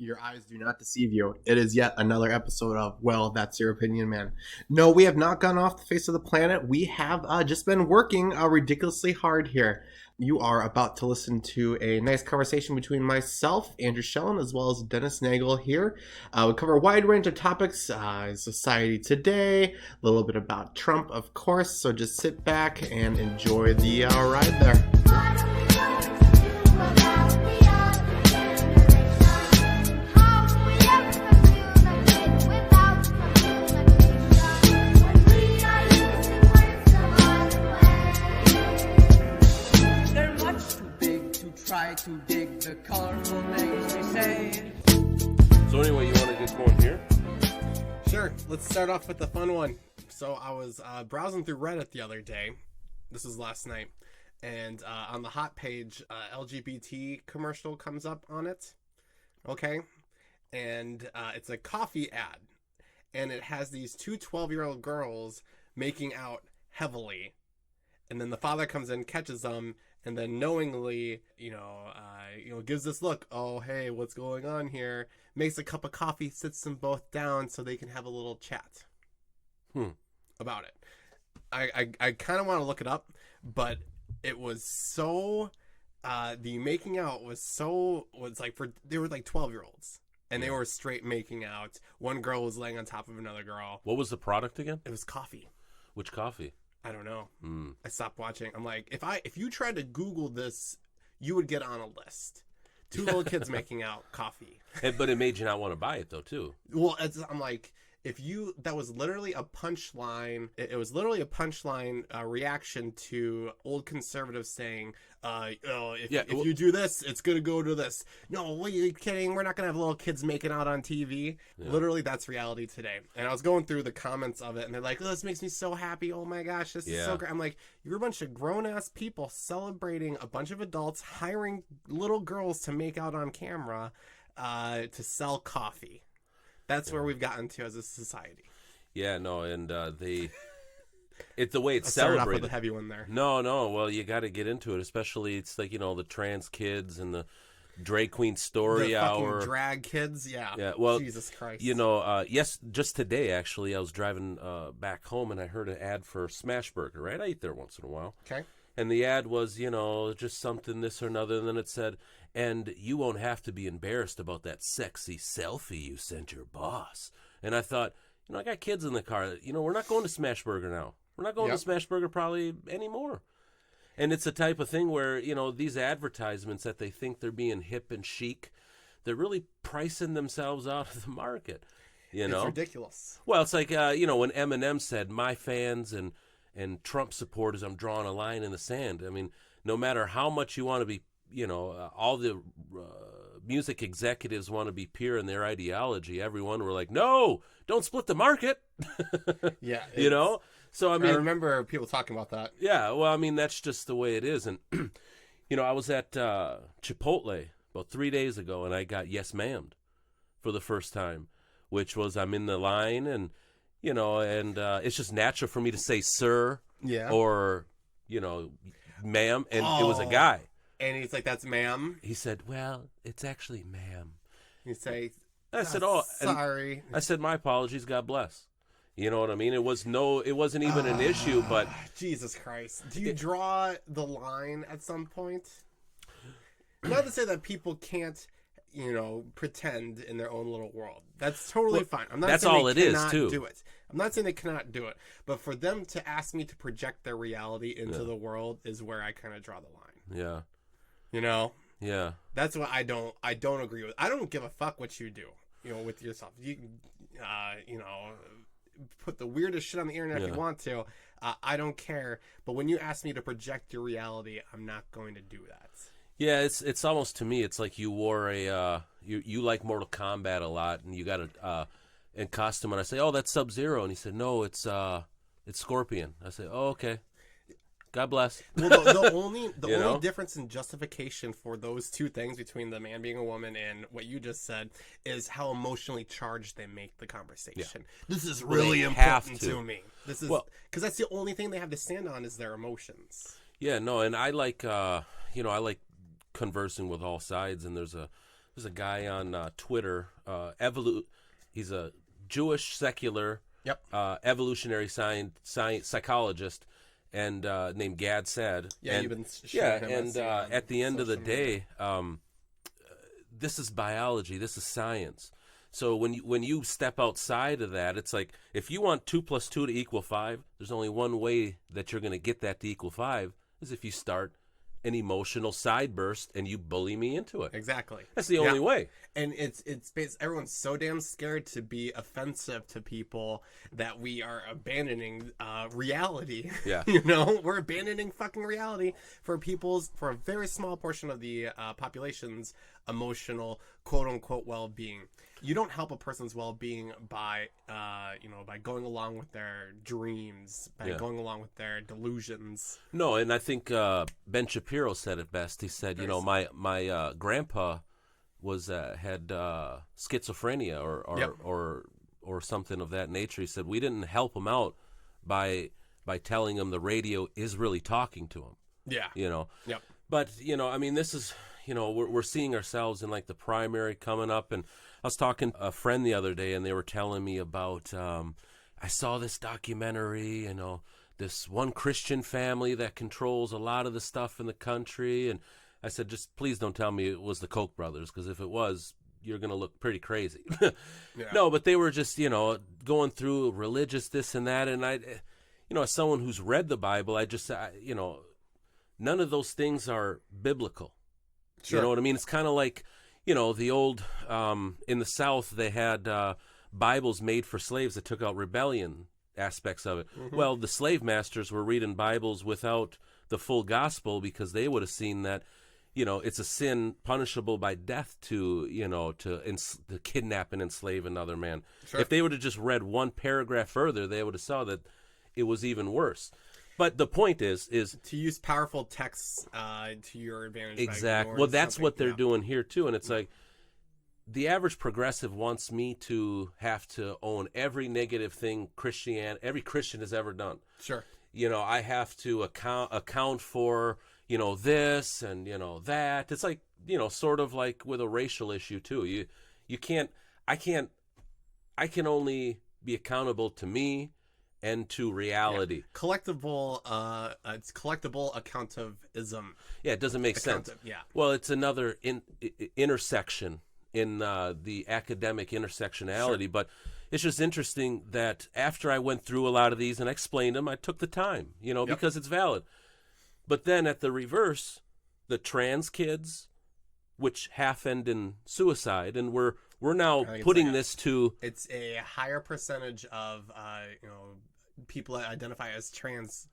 Your eyes do not deceive you. It is yet another episode of, well, that's your opinion, man. No, we have not gone off the face of the planet. We have just been working ridiculously hard here. You are about to listen to a nice conversation between myself, Andrew Schellen, as well as Dennis Nagel here. We cover a wide range of topics, society today, a little bit about Trump, of course. So just sit back and enjoy the ride there. Try to dig the colorful names they say. So anyway, you want to get going here? Sure. Let's start off with the fun one. So I was browsing through Reddit the other day. This was last night. And on the hot page, LGBT commercial comes up on it. Okay. And it's a coffee ad. And it has these two 12-year-old girls making out heavily. And then the father comes in, catches them, and then knowingly, gives this look. Oh, hey, what's going on here? Makes a cup of coffee, sits them both down so they can have a little chat about it. I kind of want to look it up, but it was so. The making out was like they were like 12-year-olds, and they were straight making out. One girl was laying on top of another girl. What was the product again? It was coffee. Which coffee? I don't know. I stopped watching. I'm like, if you tried to Google this, you would get on a list. Two little kids making out coffee. But it made you not want to buy it though, too. Well, I'm like, that was literally a punchline. It was literally a punchline reaction to old conservatives saying, if you do this, it's going to go to this. No, what are you kidding? We're not going to have little kids making out on TV. Yeah. Literally, that's reality today. And I was going through the comments of it, and they're like, this makes me so happy. Oh my gosh, this is so great. I'm like, you're a bunch of grown-ass people celebrating a bunch of adults hiring little girls to make out on camera to sell coffee. That's where we've gotten to as a society. Yeah, no, and it's the way it's celebrated. celebrated. Off with a heavy one there. No, well, you got to get into it, especially it's like the trans kids and the drag queen story hour, fucking drag kids. Yeah. Well, Jesus Christ. Yes, just today actually, I was driving back home and I heard an ad for Smashburger. Right, I eat there once in a while. Okay. And the ad was, just something this or another, and then it said, and you won't have to be embarrassed about that sexy selfie you sent your boss. And I thought, I got kids in the car. We're not going to Smashburger now. We're not going to Smashburger probably anymore. And it's a type of thing where, these advertisements that they think they're being hip and chic, they're really pricing themselves out of the market. It's ridiculous. Well, it's like, when Eminem said, my fans and Trump supporters, I'm drawing a line in the sand. I mean, no matter how much you want to be, all the music executives want to be pure in their ideology. Everyone were like, no, don't split the market. Yeah. So, I mean, I remember people talking about that. Yeah. Well, I mean, that's just the way it is. And, I was at Chipotle about 3 days ago and I got yes ma'am'd for the first time, which was I'm in the line and, it's just natural for me to say sir or, ma'am. And it was a guy. And he's like, that's ma'am. He said, well, it's actually ma'am. You say, I said, sorry. I said, my apologies, God bless. You know what I mean? It wasn't even an issue, but. Jesus Christ. Do you draw the line at some point? Not to say that people can't, pretend in their own little world. That's totally fine. I'm not that's saying all they it is, cannot too. do it. I'm not saying they cannot do it. But for them to ask me to project their reality into the world is where I kind of draw the line. Yeah. Yeah. That's what I don't agree with. I don't give a fuck what you do, with yourself. You put the weirdest shit on the internet if you want to. I don't care. But when you ask me to project your reality, I'm not going to do that. Yeah, it's almost, to me, it's like you wore you like Mortal Kombat a lot, and you got a in costume, and I say, oh, that's Sub-Zero, and he said, no, it's Scorpion. I say, oh, okay. God bless. Well, the only difference in justification for those two things between the man being a woman and what you just said is how emotionally charged they make the conversation. Yeah. This is really important to me. This is because that's the only thing they have to stand on is their emotions. Yeah, no, and I like I like conversing with all sides, and there's a there's a guy on Twitter, he's a Jewish secular Yep. evolutionary science psychologist, and named Gad Saad. Yeah, and, you've been sharing him and on at the end of the social media. day, this is biology. This is science. So when you step outside of that, it's like if you want 2 + 2 to equal 5, there's only one way that you're going to get that to equal 5 is if you start an emotional side burst and you bully me into it. Exactly. That's the only Yeah. way. And everyone's so damn scared to be offensive to people that we are abandoning reality. Yeah. You know, we're abandoning fucking reality for a very small portion of the population's emotional quote unquote well-being. You don't help a person's well-being by by going along with their dreams, by Yeah. going along with their delusions. No, and I think Ben Shapiro said it best. He said, you know, my grandpa was had schizophrenia Yep. or something of that nature. He said we didn't help him out by telling him the radio is really talking to him. Yeah. You know. Yep. But you know, I mean, this is, you know, we're seeing ourselves in like the primary coming up, and I was talking to a friend the other day, and they were telling me about I saw this documentary, you know, this one Christian family that controls a lot of the stuff in the country, and I said, just please don't tell me it was the Koch brothers, because if it was, you're going to look pretty crazy. Yeah. No, but they were just, you know, going through religious this and that, and I, you know, as someone who's read the Bible, you know, none of those things are biblical. Sure. You know what I mean? It's kind of like, you know, the old, in the South, they had Bibles made for slaves that took out rebellion aspects of it. Mm-hmm. Well, the slave masters were reading Bibles without the full gospel because they would have seen that, you know, it's a sin punishable by death to, you know, to kidnap and enslave another man. Sure. If they would have just read one paragraph further, they would have saw that it was even worse. But the point is to use powerful texts to your advantage. by exactly. ignoring Well, that's something. what they're Yeah. doing here too, and it's like the average progressive wants me to have to own every negative thing every Christian has ever done. Sure. You know, I have to account for, you know, this and, you know, that. It's like, you know, sort of like with a racial issue too. You can't. I can only be accountable to me and to reality. Collectible. It's collectible accountativism. Yeah, it doesn't make sense. Yeah. Well, it's another intersection in the academic intersectionality, Sure. but it's just interesting that after I went through a lot of these and I explained them, I took the time, you know, Yep. because it's valid. But then at the reverse, the trans kids, which half end in suicide, and we're now think it's putting like this to It's a higher percentage of people that identify as trans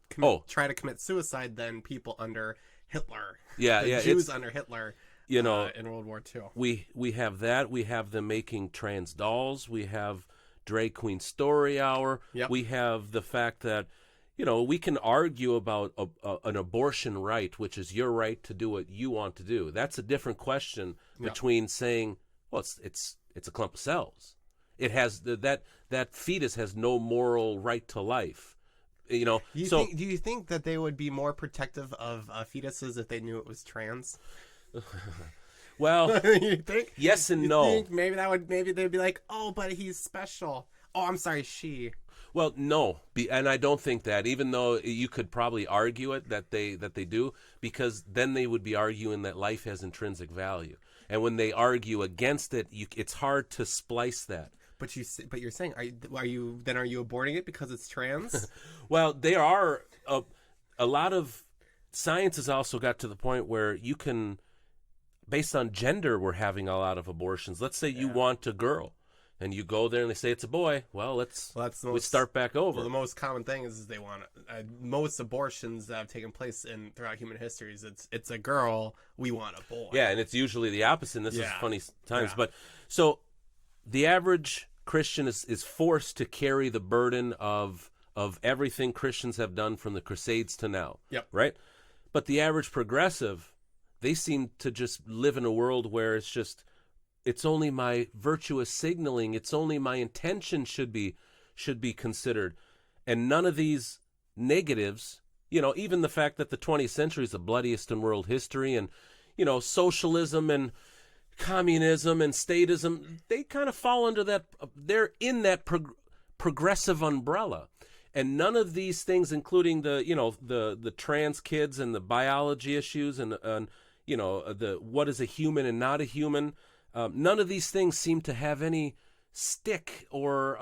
try to commit suicide than people under Hitler. Yeah, The yeah, Jews it's- under Hitler. you know, in World War II. we have that. We have them making trans dolls. We have Drag Queen Story Hour. Yep. We have the fact that, you know, we can argue about an abortion right, which is your right to do what you want to do. That's a different question Yeah. between saying, well, it's a clump of cells. It has that fetus has no moral right to life. You know, Do you think that they would be more protective of fetuses if they knew it was trans? well, You think? yes and You no. think maybe they'd be like, oh, but he's special. Oh, I'm sorry, she. Well, no, and I don't think that. Even though you could probably argue it that they do, because then they would be arguing that life has intrinsic value, and when they argue against it, it's hard to splice that. But you're saying, are you aborting it because it's trans? Well, there are a lot of science has also got to the point where you can, based on gender, we're having a lot of abortions. Let's say you want a girl, and you go there and they say it's a boy. Well, that's the we most, start back over. Well, the most common thing is they want most abortions that have taken place throughout human history is it's a girl. We want a boy. Yeah, and it's usually the opposite. And this is Yeah. funny times, Yeah. but so the average Christian is forced to carry the burden of everything Christians have done from the Crusades to now. Yep. Right? But the average progressive, they seem to just live in a world where it's only my virtuous signaling, it's only my intention should be considered, and none of these negatives. You know, even the fact that the 20th century is the bloodiest in world history, and you know, socialism and communism and statism, they kind of fall under that. They're in that progressive umbrella. And none of these things, including the trans kids and the biology issues and the what is a human and not a human, none of these things seem to have any stick or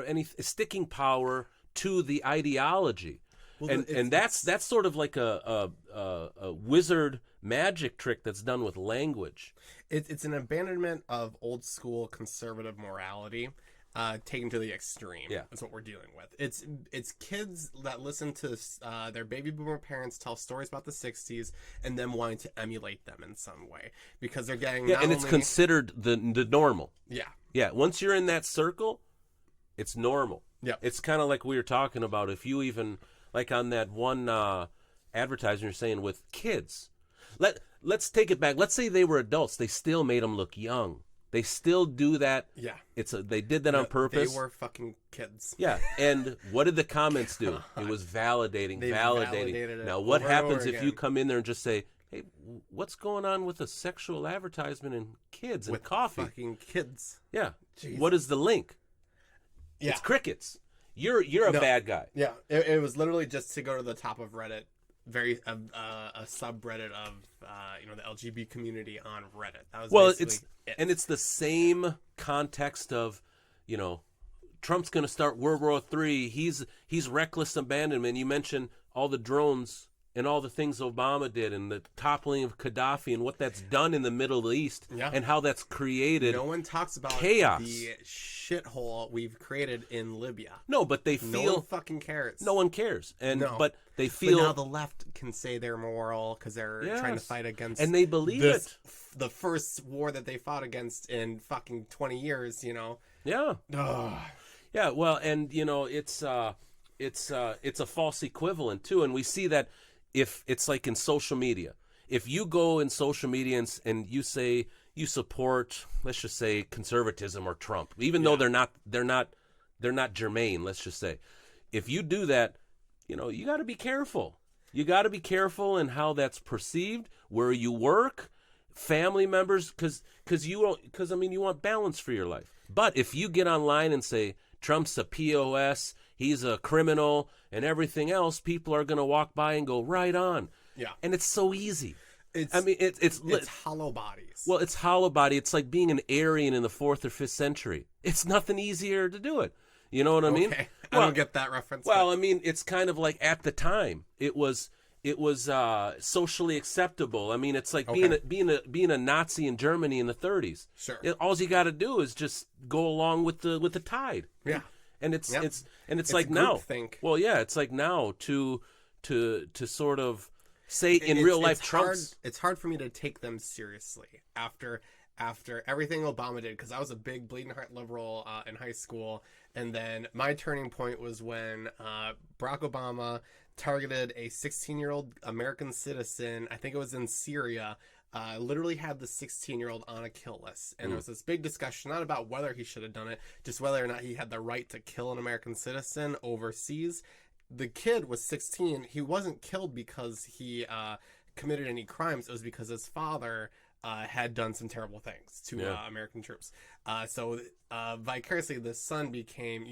any sticking power to the ideology. Well, and that's sort of like a wizard magic trick that's done with language. It's an abandonment of old school conservative morality. Taken to the extreme. Yeah. That's what we're dealing with. It's kids that listen to their baby boomer parents tell stories about the 60s and them wanting to emulate them in some way because they're getting and it's considered the normal. Yeah. Once you're in that circle, it's normal. Yeah. It's kind of like we were talking about. If you even like on that one advertisement you're saying with kids, let's take it back. Let's say they were adults. They still made them look young. They still do that. Yeah. They did that on purpose. They were fucking kids. Yeah. And what did the comments do? It was validating. They validated it Now, what over and happens over if you again. come in there and just say, "Hey, what's going on with a sexual advertisement and kids and With coffee?" fucking kids. Yeah. Jesus. What is the link? Yeah. It's crickets. You're a bad guy. Yeah. It was literally just to go to the top of Reddit, a subreddit of the LGBT community on Reddit. That was basically it's the same context of, Trump's going to start World War III. He's reckless abandonment. You mentioned all the drones and all the things Obama did and the toppling of Gaddafi and what that's done in the Middle East and how that's created no one talks about chaos. The shithole we've created in Libya. No, but they feel No one fucking cares. no one cares. And No. but they feel But now the left can say they're moral because they're trying to Yes. fight against and they believe it. the first war that they fought against in fucking 20 years, Yeah. Ugh. Yeah, well, and it's a false equivalent too, and we see that if it's like in social media. If you go in social media and you say you support, let's just say, conservatism or Trump, even though they're not germane, let's just say, if you do that, you got to be careful. You got to be careful in how that's perceived, where you work, family members, because you want balance for your life. But if you get online and say Trump's a POS, he's a criminal, and everything else, people are going to walk by and go right on. Yeah. And it's so easy. It's It's hollow bodies. well, it's hollow body. It's like being an Aryan in the 4th or 5th century. It's nothing easier to do it. You know what I mean? Okay. I don't get that reference. Well, I mean, it's kind of like at the time it was socially acceptable. I mean, it's like being a Nazi in Germany in the 30s. Sure. All you got to do is just go along with the tide. Yeah. And it's Yep. it's like now. groupthink. Well, yeah, it's like now to sort of say in It's- real life it's Trump's. it's hard for me to take them seriously after everything Obama did, because I was a big bleeding heart liberal in high school, and then my turning point was when Barack Obama targeted a 16-year-old American citizen. I think it was in Syria. Literally had the 16-year-old on a kill list, and there was this big discussion not about whether he should have done it, just whether or not he had the right to kill an American citizen overseas. The kid was 16. He wasn't killed because he committed any crimes. It was because his father had done some terrible things to American troops. So vicariously, the son became,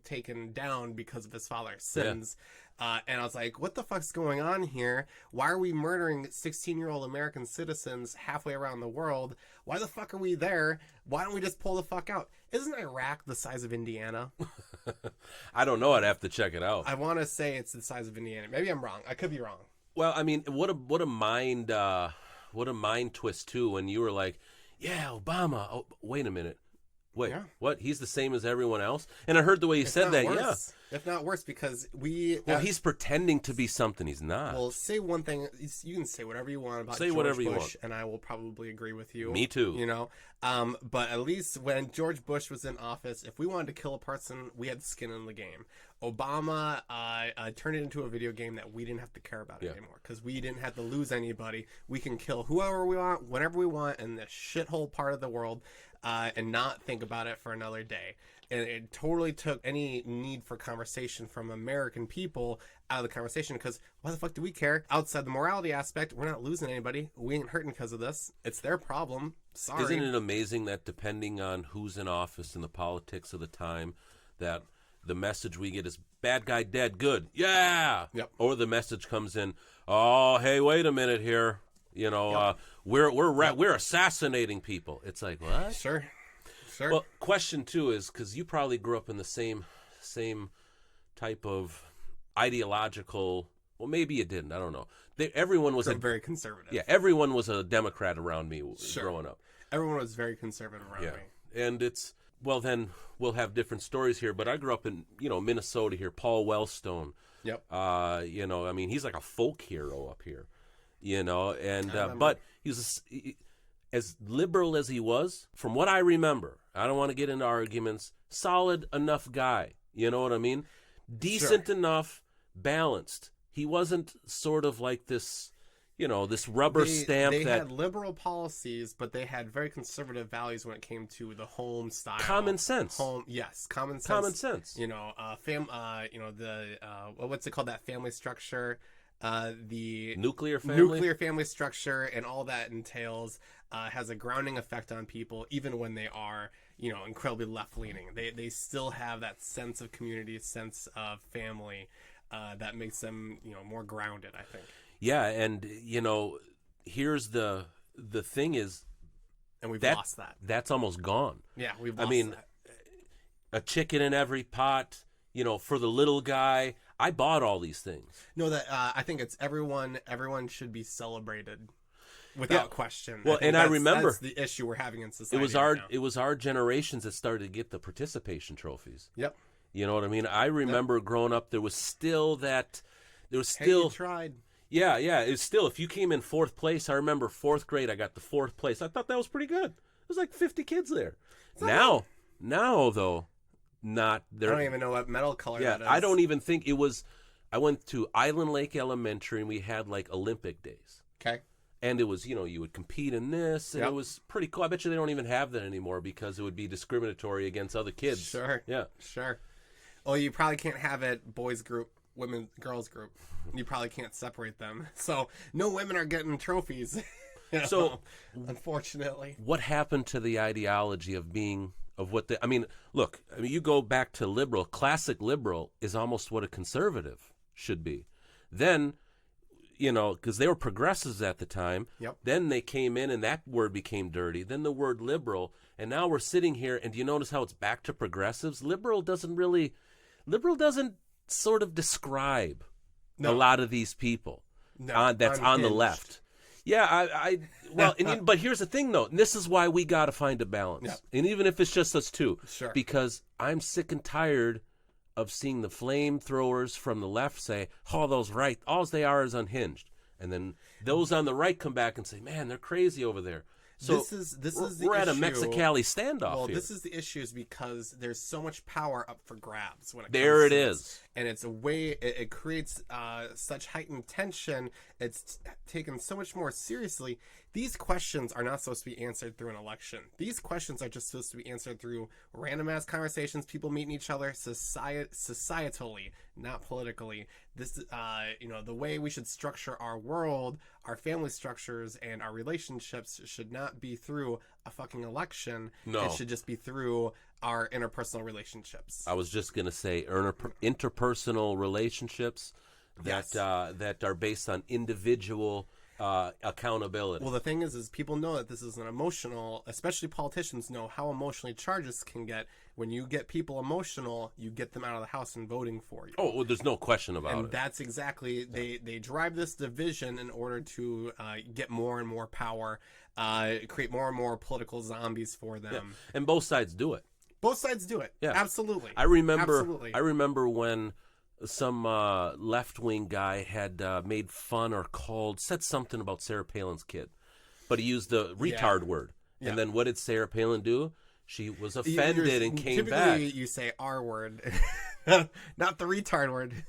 taken down because of his father's sins. And I was like, what the fuck's going on here? Why are we murdering 16-year-old American citizens halfway around the world? Why the fuck are we there? Why don't we just pull the fuck out? Isn't Iraq the size of Indiana? I don't know. I'd have to check it out. I want to say it's the size of Indiana. Maybe I'm wrong. I could be wrong. Well, I mean, what a mind twist too. When you were like, "Yeah, Obama." Oh, wait a minute. Wait, Yeah. what? He's the same as everyone else? And I heard the way you said that. Yeah. If not worse, because Well, he's pretending to be something he's not. Well, say one thing. You can say whatever you want about Say George whatever you Bush, want. and I will probably agree with you. Me too. But at least when George Bush was in office, if we wanted to kill a person, we had skin in the game. Obama turned it into a video game that we didn't have to care about anymore, because we didn't have to lose anybody. We can kill whoever we want, whenever we want, in this shithole part of the world. and not think about it for another day. And it totally took any need for conversation from American people out of the conversation, because why the fuck do we care? Outside the morality aspect, we're not losing anybody. We ain't hurting because of this. It's their problem. Sorry. Isn't it amazing that depending on who's in office and the politics of the time, that the message we get is bad guy dead, good, yeah. Yep. Or the message comes in, oh, hey, wait a minute here, we're assassinating people. It's like, what? Sure. Well, question two is, because you probably grew up in the same type of ideological. Well, maybe you didn't. I don't know. Everyone was very conservative. Yeah, everyone was a Democrat around me growing up. Everyone was very conservative around me. And it's, well, then we'll have different stories here. But I grew up in Minnesota here. Paul Wellstone. Yep. I mean, he's like a folk hero up here. And but he was as liberal as he was, from what I remember. I don't want to get into arguments. Solid enough guy. You know what I mean? Decent enough, balanced. He wasn't sort of like this, this rubber stamp. They had liberal policies, but they had very conservative values when it came to the home style. Common sense. Common sense. Common sense. What's it called? That family structure. The nuclear family structure and all that entails has a grounding effect on people, even when they are, incredibly left-leaning. They still have that sense of community, sense of family, that makes them, more grounded, I think. Yeah, and here's the thing is, and we've lost that. That's almost gone. Yeah, we've lost that. A chicken in every pot, for the little guy. I bought all these things. No, that I think it's everyone should be celebrated without question. Well, I remember that's the issue we're having in society. It was our generations that started to get the participation trophies. Yep. You know what I mean? I remember growing up, there was still that. Hey, you tried. Yeah. It's still, if you came in fourth place, I remember fourth grade, I got the fourth place. I thought that was pretty good. There was like 50 kids there. Now though. Not there. I don't even know what medal color that is. I don't even think it was. I went to Island Lake Elementary and we had like Olympic days. Okay. And it was, you would compete in this, and it was pretty cool. I bet you they don't even have that anymore because it would be discriminatory against other kids. Sure. Yeah. Sure. Well, you probably can't have it boys group, girls group. You probably can't separate them. So no women are getting trophies. So unfortunately, what happened to the ideology of being? Look, you go back to liberal. Classic liberal is almost what a conservative should be. Then, because they were progressives at the time. Yep. Then they came in and that word became dirty. Then the word liberal. And now we're sitting here, and do you notice how it's back to progressives? Liberal doesn't sort of describe a lot of these people that's on the left. Yeah, but here's the thing, though. And this is why we got to find a balance. Yeah. And even if it's just us two. Sure. Because I'm sick and tired of seeing the flamethrowers from the left say, those right, all they are is unhinged. And then those on the right come back and say, man, they're crazy over there. So this is the we're at a issue. Mexicali standoff Well, here. this is the issue is because there's so much power up for grabs when it there comes it to is. this. And it's a way it creates such heightened tension. It's taken so much more seriously. These questions are not supposed to be answered through an election. These questions are just supposed to be answered through random ass conversations, people meeting each other, societally, not politically. This, the way we should structure our world, our family structures, and our relationships should not be through a fucking election. No. It should just be through our interpersonal relationships. I was just going to say interpersonal relationships that are based on individual accountability. Well, the thing is people know that this is an emotional, especially politicians know how emotionally charged this can get. When you get people emotional, you get them out of the house and voting for you. Oh, well, there's no question about it. And that's exactly, they drive this division in order to get more and more power, create more and more political zombies for them. Yeah. And both sides do it. Both sides do it. Yeah. Absolutely. I remember when some left-wing guy had made fun or said something about Sarah Palin's kid, but he used the retard word. Yeah. And then what did Sarah Palin do? She was offended and came typically back. You say R word, not the retard word.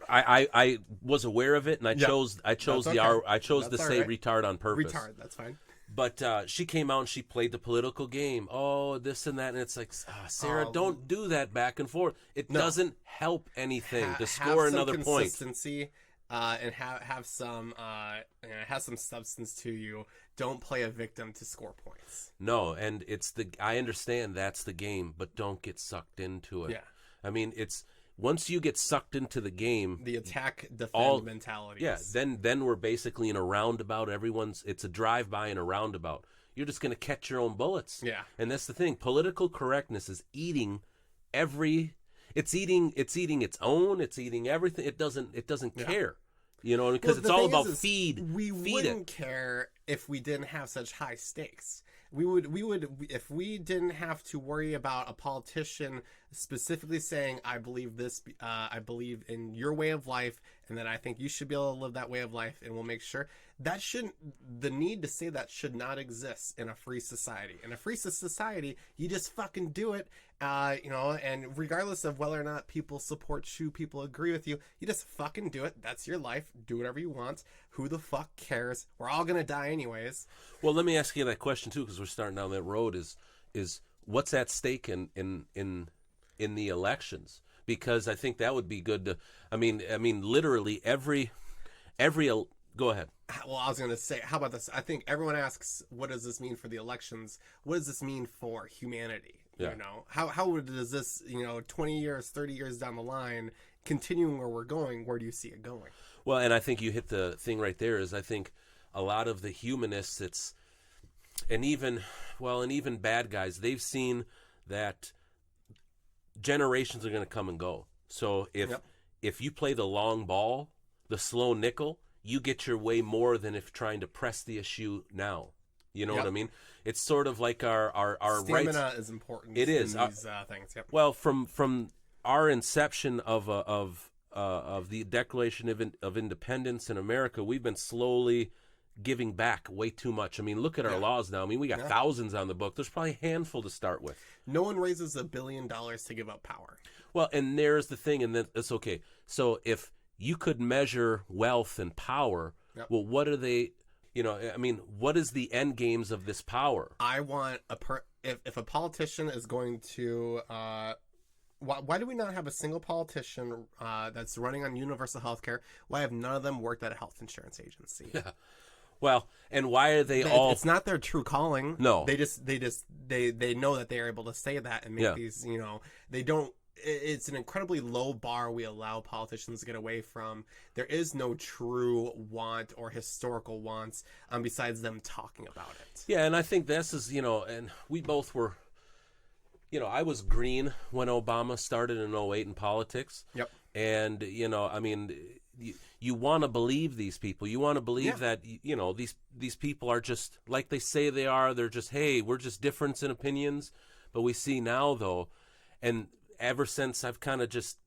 I was aware of it, and I chose That's the okay. R. I chose That's to all say right. retard on purpose. Retard, that's fine. But she came out and she played the political game. Oh, this and that. And it's like, Sarah, don't do that back and forth. It doesn't help anything to score another point. Consistency, and have some substance to you. Don't play a victim to score points. No, and I understand that's the game, but don't get sucked into it. Yeah. I mean, once you get sucked into the game, the attack defend mentality. Yeah, then we're basically in a roundabout. It's a drive-by and a roundabout. You're just going to catch your own bullets. Yeah. And that's the thing. Political correctness is eating it's eating its own, it's eating everything. It doesn't care. You know, because it's all about feed. We wouldn't care if we didn't have such high stakes. We would if we didn't have to worry about a politician specifically saying, I believe this, I believe in your way of life, and that I think you should be able to live that way of life, and we'll make sure the need to say that should not exist in a free society. In a free society, you just fucking do it, and regardless of whether or not people support you, people agree with you, you just fucking do it. That's your life. Do whatever you want. Who the fuck cares? We're all gonna die anyways. Well, let me ask you that question too, because we're starting down that road. Is what's at stake in the elections? Because I think that would be good to. I mean, literally every. Go ahead. Well, I was going to say, how about this? I think everyone asks, what does this mean for the elections? What does this mean for humanity? Yeah. You know, how does this, 20 years, 30 years down the line, continuing where we're going, where do you see it going? Well, and I think you hit the thing right there is I think a lot of the humanists, and even bad guys, they've seen that generations are going to come and go. So if you play the long ball, the slow nickel, you get your way more than if trying to press the issue now. You know what I mean? It's sort of like our stamina rights. is important. It is. In these things. Yep. Well, from our inception of the Declaration of Independence in America, we've been slowly giving back way too much. I mean, look at our laws now. I mean, we got thousands on the book. There's probably a handful to start with. No one raises $1 billion to give up power. Well, and there's the thing, and that's okay. So if you could measure wealth and power, well, what are they? What is the end games of this power? I want if a politician is going to. Why do we not have a single politician that's running on universal health care? Why have none of them worked at a health insurance agency? Yeah. Well, and why are they all? It's not their true calling. No, they know that they are able to say that and make these. They don't. It's an incredibly low bar we allow politicians to get away from. There is no true want or historical wants besides them talking about it. Yeah, and I think this is and we both were. I was green when Obama started in 2008 in politics. Yep. And, you want to believe these people. You want to believe that, these people are just like they say they are. They're just, hey, we're just difference in opinions. But we see now, though, and ever since I've kind of just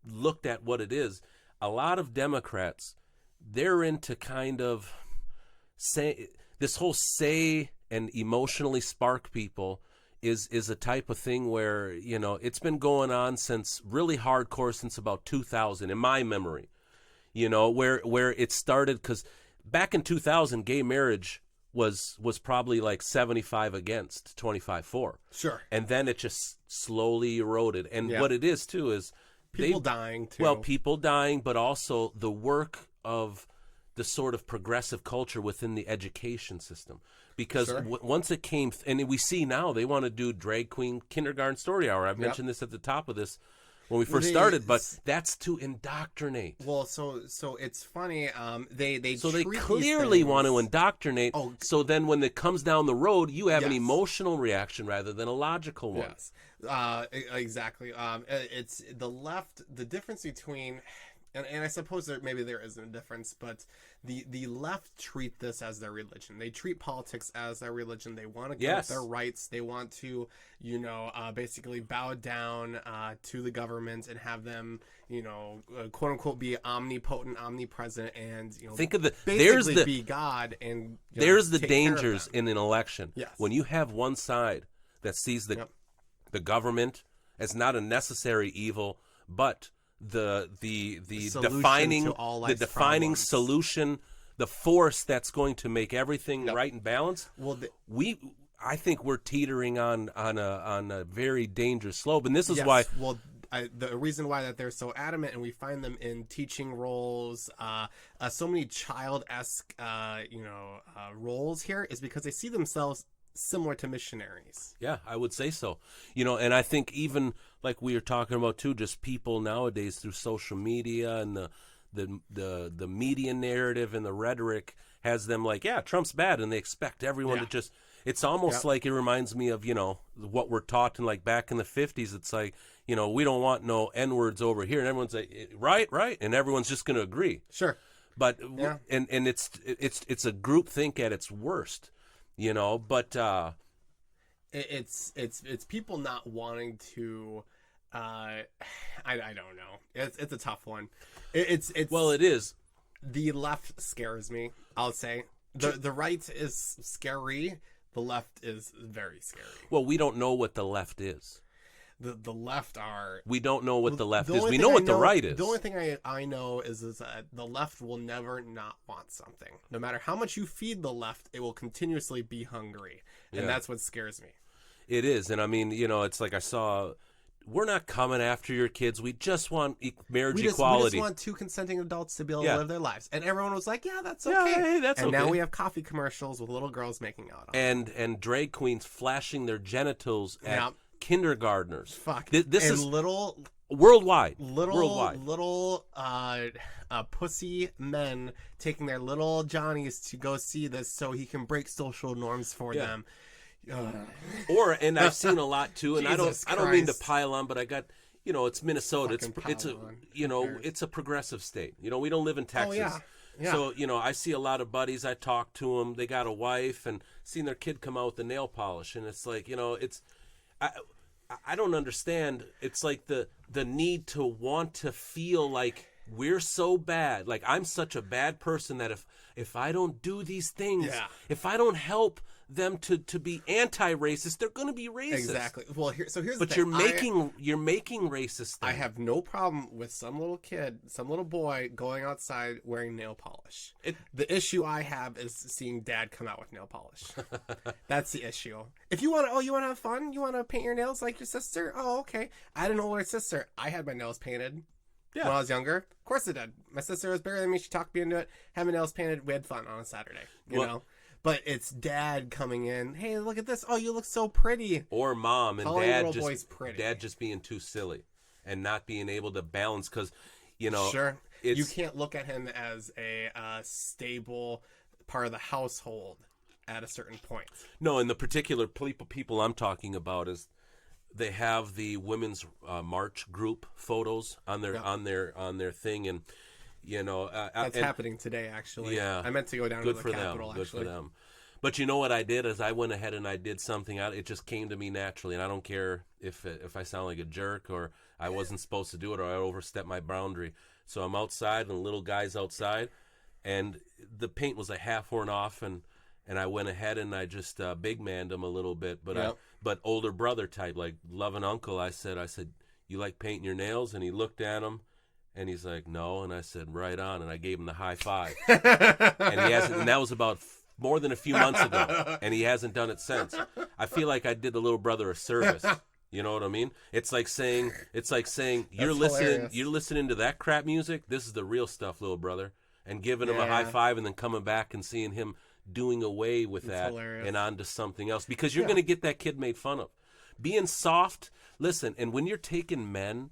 looked at what it is, a lot of Democrats, they're into kind of this whole say and emotionally spark people is a type of thing where, it's been going on since really hardcore since about 2000 in my memory, where it started because back in 2000, gay marriage was probably like 75 against 25 for. Sure. And then it just slowly eroded. And what it is too is people dying too. Well, people dying, but also the work of the sort of progressive culture within the education system. Because once it came, and we see now they want to do drag queen kindergarten story hour. I've mentioned this at the top of this when we first started, but that's to indoctrinate. Well, so it's funny. They clearly want to indoctrinate. Oh, so then when it comes down the road, you have an emotional reaction rather than a logical one. Yes, exactly. It's the left. The difference between. And I suppose maybe there isn't a difference, but the left treat this as their religion. They treat politics as their religion. They want to get their rights. They want to, basically bow down to the government and have them, quote unquote, be omnipotent, omnipresent, and think of be God. And there's the dangers in an election. Yes. When you have one side that sees the government as not a necessary evil, but the defining problems. solution, the force that's going to make everything Yep. right and balanced. Well, I think we're teetering on a very dangerous slope, and this is yes, why. Well, the reason why that they're so adamant, and we find them in teaching roles, so many child-esque, roles here, is because they see themselves similar to missionaries. Yeah, I would say so. And I think even like we were talking about too, just people nowadays through social media and the media narrative and the rhetoric has them like, yeah, Trump's bad, and they expect everyone to just. It's almost like it reminds me of what we're taught in like back in the 50s. It's like we don't want no N-words over here, and everyone's like right, and everyone's just going to agree. Sure, but and it's a group think at its worst. But it's people not wanting to. I don't know. It's a tough one. It's well, it is. The left scares me. I'll say the right is scary. The left is very scary. Well, we don't know what the left is. The left are. We don't know what the left The is. only We thing know I what the right is. The only thing I know is that the left will never not want something. No matter how much you feed the left, it will continuously be hungry, and that's what scares me. It is, and I mean, it's like I saw. We're not coming after your kids. We just want marriage equality. We just want two consenting adults to be able to live their lives. And everyone was like, yeah, that's okay. Yeah, hey, that's and okay. now we have coffee commercials with little girls making out on and drag queens flashing their genitals at Yep. kindergartners. Fuck. This and is little worldwide. pussy men taking their little Johnnies to go see this so he can break social norms for them. And I've seen a lot too, and I Jesus don't mean to Christ. pile on, but I got it's Minnesota. It's Fucking pile on. it's a progressive state. We don't live in Texas. Oh, yeah. So I see a lot of buddies. I talk to them. They got a wife and seen their kid come out with the nail polish, and it's like it's I don't understand. It's like the need to want to feel like we're so bad. Like I'm such a bad person that if I don't do these things, if I don't help them to be anti-racist, they're going to be racist. Exactly. Well, here's the But thing. you're making racist things. I have no problem with some little kid, some little boy going outside wearing nail polish. The issue I have is seeing dad come out with nail polish. That's the issue. If you want to have fun, you want to paint your nails like your sister? Oh, okay. I had an older sister. I had my nails painted when I was younger. Of course I did. My sister was bigger than me. She talked me into it. Had my nails painted. We had fun on a Saturday, you know? But it's dad coming in. Hey, look at this. Oh, you look so pretty. Or mom and Calling dad little boys pretty. dad just being too silly and not being able to balance because, Sure. You can't look at him as a stable part of the household at a certain point. No, and the particular people I'm talking about is they have the women's march group photos on their thing, and That's happening today, actually. Yeah, I meant to go down good to the for Capitol, them. Good actually. for them. But you know what I did is I went ahead and I did something. It just came to me naturally, and I don't care if I sound like a jerk or I wasn't supposed to do it or I overstepped my boundary. So I'm outside and the little guy's outside, and the paint was a half worn off, and I went ahead and I just big manned him a little bit, but older brother type, like loving uncle. I said, you like painting your nails? And he looked at him. And he's like, no. And I said, right on. And I gave him the high five. And he hasn't. And that was about more than a few months ago. And he hasn't done it since. I feel like I did the little brother a service. You know what I mean? It's like saying you're listening to that crap music. This is the real stuff, little brother. And giving him a high five and then coming back and seeing him doing away with that hilarious. and on to something else. Because you're going to get that kid made fun of. Being soft. Listen, and when you're taking men,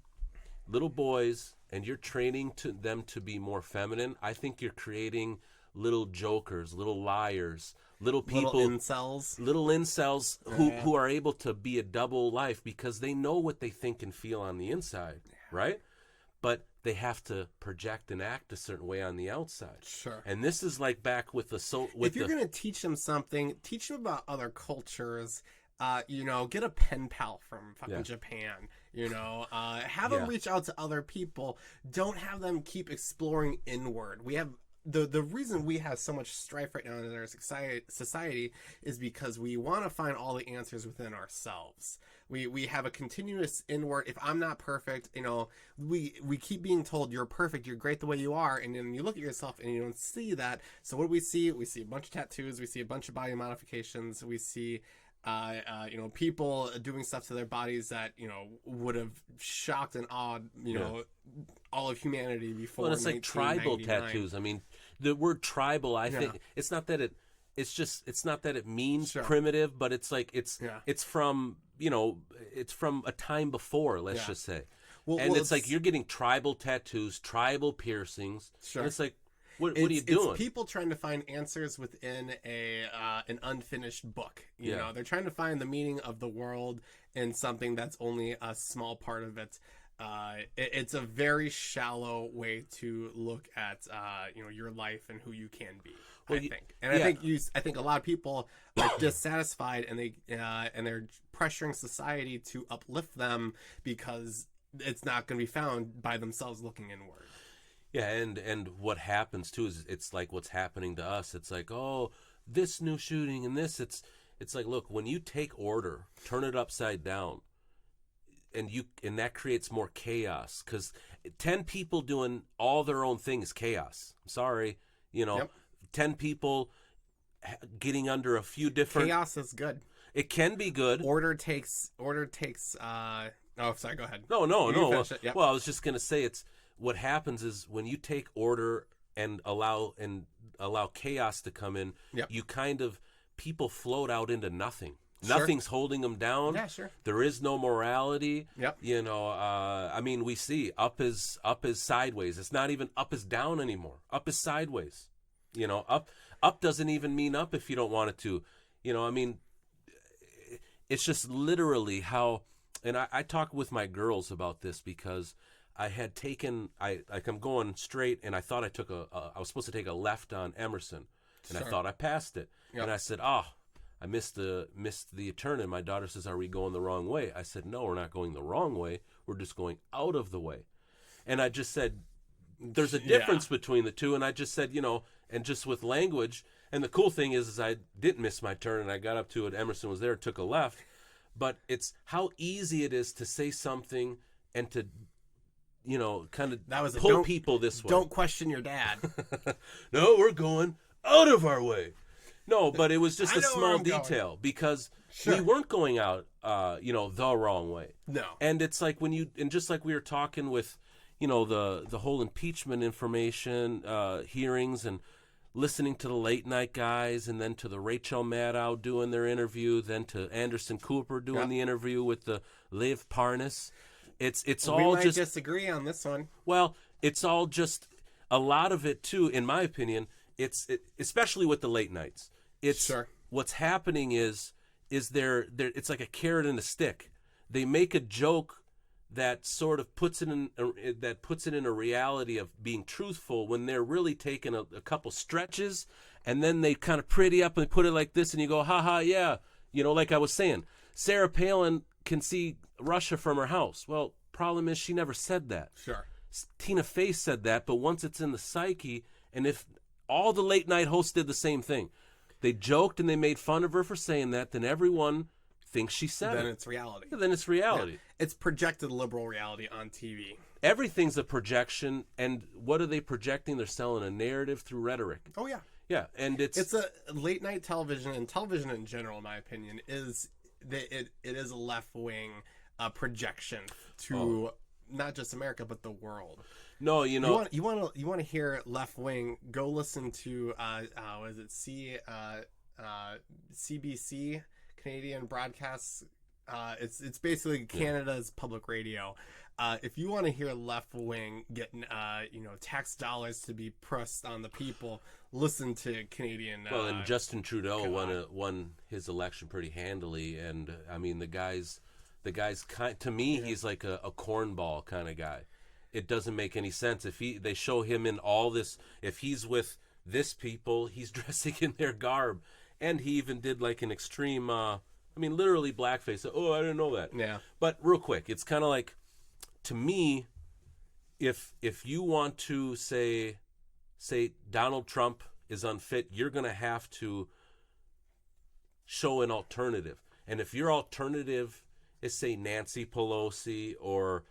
little boys, and you're training them to be more feminine, I think you're creating little jokers, little liars, little people, little incels who are able to be a double life because they know what they think and feel on the inside, right? But they have to project and act a certain way on the outside. Sure. And this is like back with if you're going to teach them something, teach them about other cultures. Get a pen pal from fucking Japan. Have them reach out to other people. Don't have them keep exploring inward. We have the reason we have so much strife right now in our society is because we want to find all the answers within ourselves. We have a continuous inward. If I'm not perfect, we keep being told you're perfect, you're great the way you are, and then you look at yourself and you don't see that. So what do we see? We see a bunch of tattoos. We see a bunch of body modifications. We see people doing stuff to their bodies that would have shocked and awed all of humanity before. Well, it's like tribal tattoos. I mean, the word tribal, I think it's not that it's not that it means primitive, but it's like it's from it's from a time before, let's just say. Well, it's like you're getting tribal tattoos, tribal piercings. Sure. And it's like, what are you doing? It's people trying to find answers within an unfinished book. You know, they're trying to find the meaning of the world in something that's only a small part of it. It's a very shallow way to look at your life and who you can be. I think, and I think a lot of people are dissatisfied, and they're pressuring society to uplift them because it's not going to be found by themselves looking inward. Yeah, and what happens too is it's like what's happening to us. It's like, oh, this new shooting and this. It's like, look, when you take order, turn it upside down, and that creates more chaos, because 10 people doing all their own thing is chaos. I'm sorry, 10 people getting under a few different. Chaos is good. It can be good. Order takes. Oh, sorry. Go ahead. No. Well, I was just gonna say what happens is when you take order and allow chaos to come in, you people float out into nothing. Sure. Nothing's holding them down. Yeah, sure. There is no morality. Yep. I mean, we see up is sideways. It's not even up is down anymore. Up is sideways. Up doesn't even mean up if you don't want it to. I mean, it's just literally how. And I talk with my girls about this because I had taken, I'm going straight, and I thought I was supposed to take a left on Emerson, and I thought I passed it. Yep. And I said, I missed the turn, and my daughter says, are we going the wrong way? I said, no, we're not going the wrong way. We're just going out of the way. And I just said, there's a difference between the two, and I just said, and just with language, and the cool thing is I didn't miss my turn, and I got up to it, Emerson was there, took a left, but it's how easy it is to say something and to kind of pull people this way. Don't question your dad. No, we're going out of our way. No, but it was just a small detail because we weren't going out, the wrong way. No. And it's like just like we were talking with, the whole impeachment information, hearings, and listening to the late night guys, and then to the Rachel Maddow doing their interview, then to Anderson Cooper doing the interview with the Liv Parnas. It's all we might just disagree on this one. Well, it's all just a lot of it too, in my opinion. Especially with the late nights. What's happening is there it's like a carrot and a stick. They make a joke that sort of puts it in a reality of being truthful when they're really taking a couple stretches, and then they kind of pretty up and put it like this, and you go, ha ha, yeah. Like I was saying, Sarah Palin can see Russia from her house. Well, problem is she never said that. Sure. Tina Fey said that, but once it's in the psyche, and if all the late night hosts did the same thing, they joked and they made fun of her for saying that, then everyone thinks she said it. Then it's reality. Yeah, then it's reality. Yeah. It's projected liberal reality on TV. Everything's a projection, and what are they projecting? They're selling a narrative through rhetoric. Oh, yeah. Yeah, and it's a late night television, and television in general, in my opinion, it is a left-wing projection to not just America, but the world. No, you want to hear left wing? Go listen to what is it? CBC, Canadian Broadcasts. It's basically Canada's public radio. If you want to hear left wing getting tax dollars to be pressed on the people, listen to Canadian. Well, and Justin Trudeau won his election pretty handily, and I mean the guy's to me he's like a cornball kind of guy. It doesn't make any sense if they show him in all this. If he's with this people, he's dressing in their garb, and he even did like an extreme. Literally blackface. Oh, I didn't know that. Yeah. But real quick, it's kind of like, to me, if you want to say, say Donald Trump is unfit, you're going to have to show an alternative. And if your alternative is, say, Nancy Pelosi or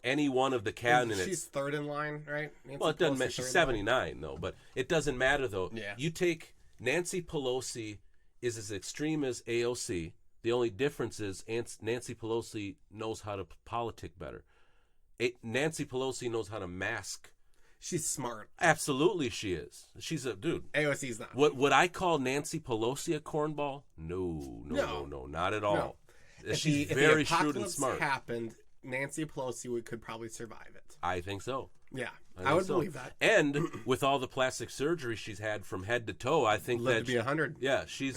any one of the candidates. She's third in line, right? Nancy Well, it doesn't Pelosi's matter. She's third in 79, though. But it doesn't matter, though. Yeah. You take Nancy Pelosi is as extreme as AOC. The only difference is Nancy Pelosi knows how to politic better. Nancy Pelosi knows how to mask. She's smart. Absolutely she is. She's a dude. AOC's not. What would I call Nancy Pelosi a cornball? No, not at all. No. She's if very the shrewd and apocalypse smart. happened, Nancy Pelosi could probably survive it. I think so. Yeah, I think would so. believe that. And with all the plastic surgery she's had from head to toe, I think Live that to be 100. yeah, she Most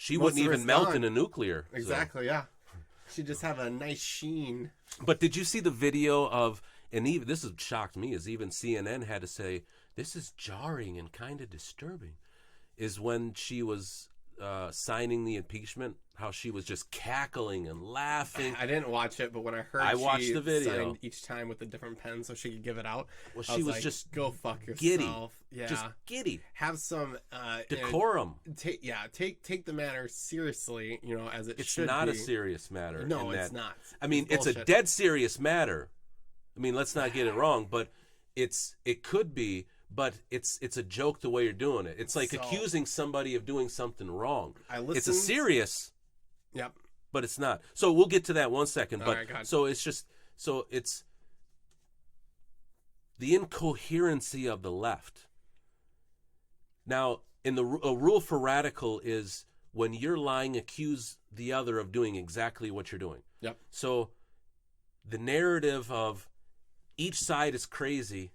wouldn't of her even is melt gone. in a nuclear. so. Exactly, yeah. She'd just have a nice sheen. But did you see the video of? And even this has shocked me. Is even CNN had to say this is jarring and kind of disturbing. Is when she was signing the impeachment, how she was just cackling and laughing. I didn't watch it, but when I heard I she watched the video. signed each time with a different pen so she could give it out, Well, I she was like, just go fuck yourself. giddy. Yeah, Just giddy. have some Decorum. Take the matter seriously. As it It's should not be. a serious matter. No, in it's that. not. I mean, it's a bullshit. dead serious matter. I mean, let's not get it wrong, but it could be, but it's a joke the way you're doing it. It's like So- accusing somebody of doing something wrong. I It's a listened- serious, Yep. but it's not. So we'll get to that one second. All But right, go ahead. it's the incoherency of the left. Now, a rule for radical is when you're lying, accuse the other of doing exactly what you're doing. Yep. So the narrative of each side is crazy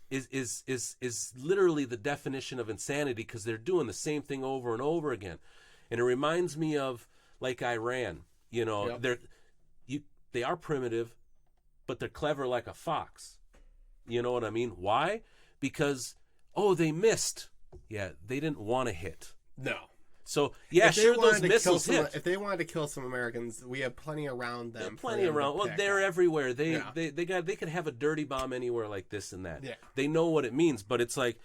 is literally the definition of insanity, because they're doing the same thing over and over again. And it reminds me of like Iran. Yep. They are primitive, but they're clever like a fox. You know what I mean? Why? Because they missed. Yeah, they didn't want to hit. No. So yeah, If they sure, wanted those to missiles kill hit. If they wanted to kill some Americans, we have plenty around them. There are for plenty them to around. Well, pick they're at. everywhere. They Yeah. they could have a dirty bomb anywhere like this and that. Yeah. They know what it means, but it's like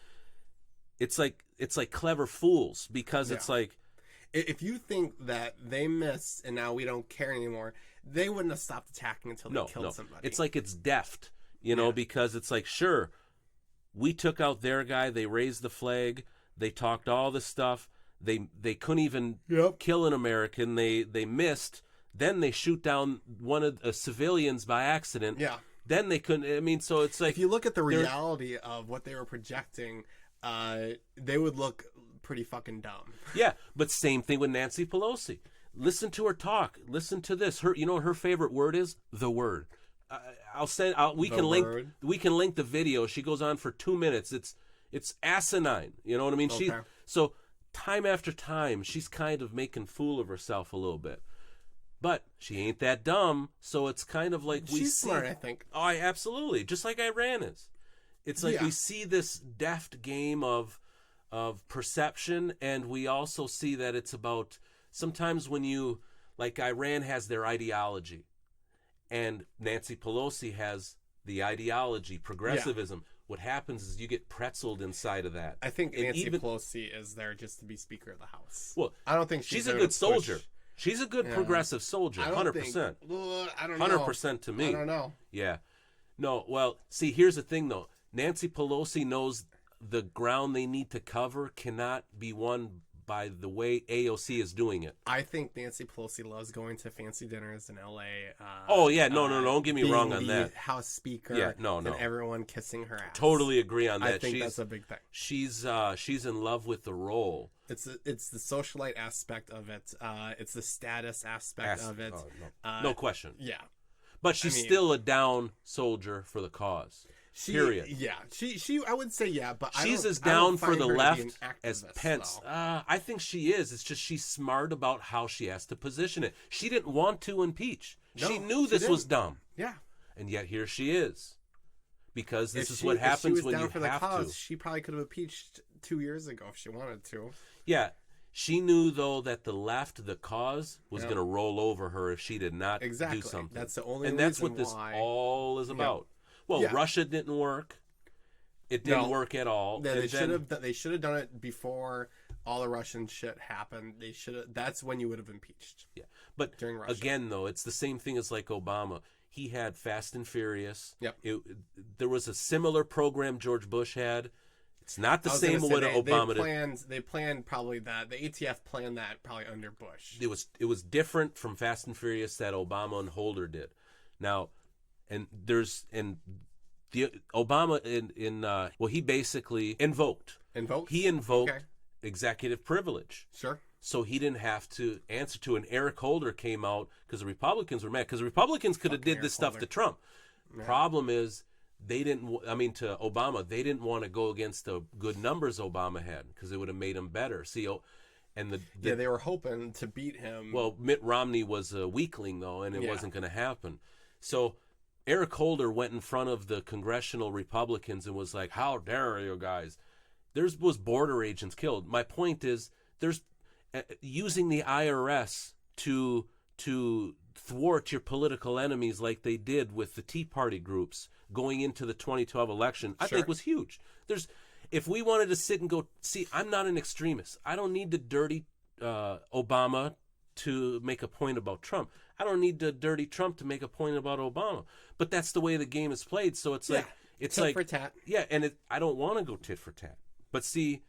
clever fools, because it's Yeah. like If you think that they missed and now we don't care anymore, they wouldn't have stopped attacking until they killed somebody. It's like it's deft, Yeah. because it's like, sure, we took out their guy, they raised the flag, they talked all this stuff, they couldn't even Yep. kill an American, they missed, then they shoot down one of the civilians by accident. Yeah. Then they couldn't. I mean, so it's like If you look at the reality of what they were projecting, they would look pretty fucking dumb. yeah, but same thing with Nancy Pelosi. Listen to her talk. Listen to this. Her favorite word is the word. We The can link. word? We can link the video. She goes on for 2 minutes. It's asinine. You know what I mean? Okay. So time after time, she's kind of making fool of herself a little bit. But she ain't that dumb, so it's kind of like we She's see. smart, I think. Oh, absolutely. Just like Iran is. It's like Yeah. we see this deft game of perception, and we also see that it's about sometimes when you, like Iran has their ideology, and Nancy Pelosi has the ideology, progressivism. What happens is you get pretzeled inside of that. I think And Nancy even- Pelosi is there just to be Speaker of the House. Well, I don't think she's there a to good soldier. push- She's a good Yeah. progressive soldier, I don't 100%. think- I don't know. 100% to me. I don't know. Yeah. No, well, see, here's the thing, though. Nancy Pelosi knows the ground they need to cover cannot be won by the way AOC is doing it. I think Nancy Pelosi loves going to fancy dinners in LA. Oh, yeah, no, don't get me being wong on the that. House Speaker. Yeah, no. And everyone kissing her ass. Totally agree on that. I think that's a big thing. She's in love with the role. It's the socialite aspect of it. It's the status aspect of it. No question. Yeah. But she's still a down soldier for the cause. Period. Yeah. She. I would say yeah, but She's as I don't down for find the her to be left an as activist, Pence. though. I think she is. It's just she's smart about how she has to position it. She didn't want to impeach. No, she knew she this was didn't. dumb, Yeah. and yet here she is, because this If is she- what if she happens was when down you for the have cause, to. She probably could have impeached 2 years ago if she wanted to. Yeah, she knew though that the left, the cause, was Yeah. going to roll over her if she did not Exactly. do something. That's the only and that's reason what this why. all is about. Well, Yeah. Russia didn't work. It didn't No. work at all. Yeah, And they then- should have done it before all the Russian shit happened. They should have. That's when you would have impeached. Yeah, but During Russia. again, though, it's the same thing as like Obama. He had Fast and Furious. Yep. There was a similar program George Bush had. It's not the I was same gonna say what Obama they did. They planned probably that the ATF planned that probably under Bush. It was different from Fast and Furious that Obama and Holder did. Now, and the Obama he basically invoked. Invoked. He invoked Okay. executive privilege. Sure. So he didn't have to answer to. And Eric Holder came out because the Republicans were mad. Because the Republicans could have Fucking did this Eric stuff to Holder. Trump. Problem is, they didn't. To Obama, they didn't want to go against the good numbers Obama had because it would have made him better. See, and Yeah, they were hoping to beat him. well, Mitt Romney was a weakling though, and it Yeah. wasn't going to happen. So Eric Holder went in front of the congressional Republicans and was like, "How dare you guys?" There was border agents killed. My point is, there's using the IRS to thwart your political enemies like they did with the Tea Party groups going into the 2012 election. I Sure. think was huge. If we wanted to sit and go, see, I'm not an extremist. I don't need to dirty Obama to make a point about Trump. I don't need to dirty Trump to make a point about Obama. But that's the way the game is played. So it's like tit for tat. yeah, and I don't want to go tit for tat. But see,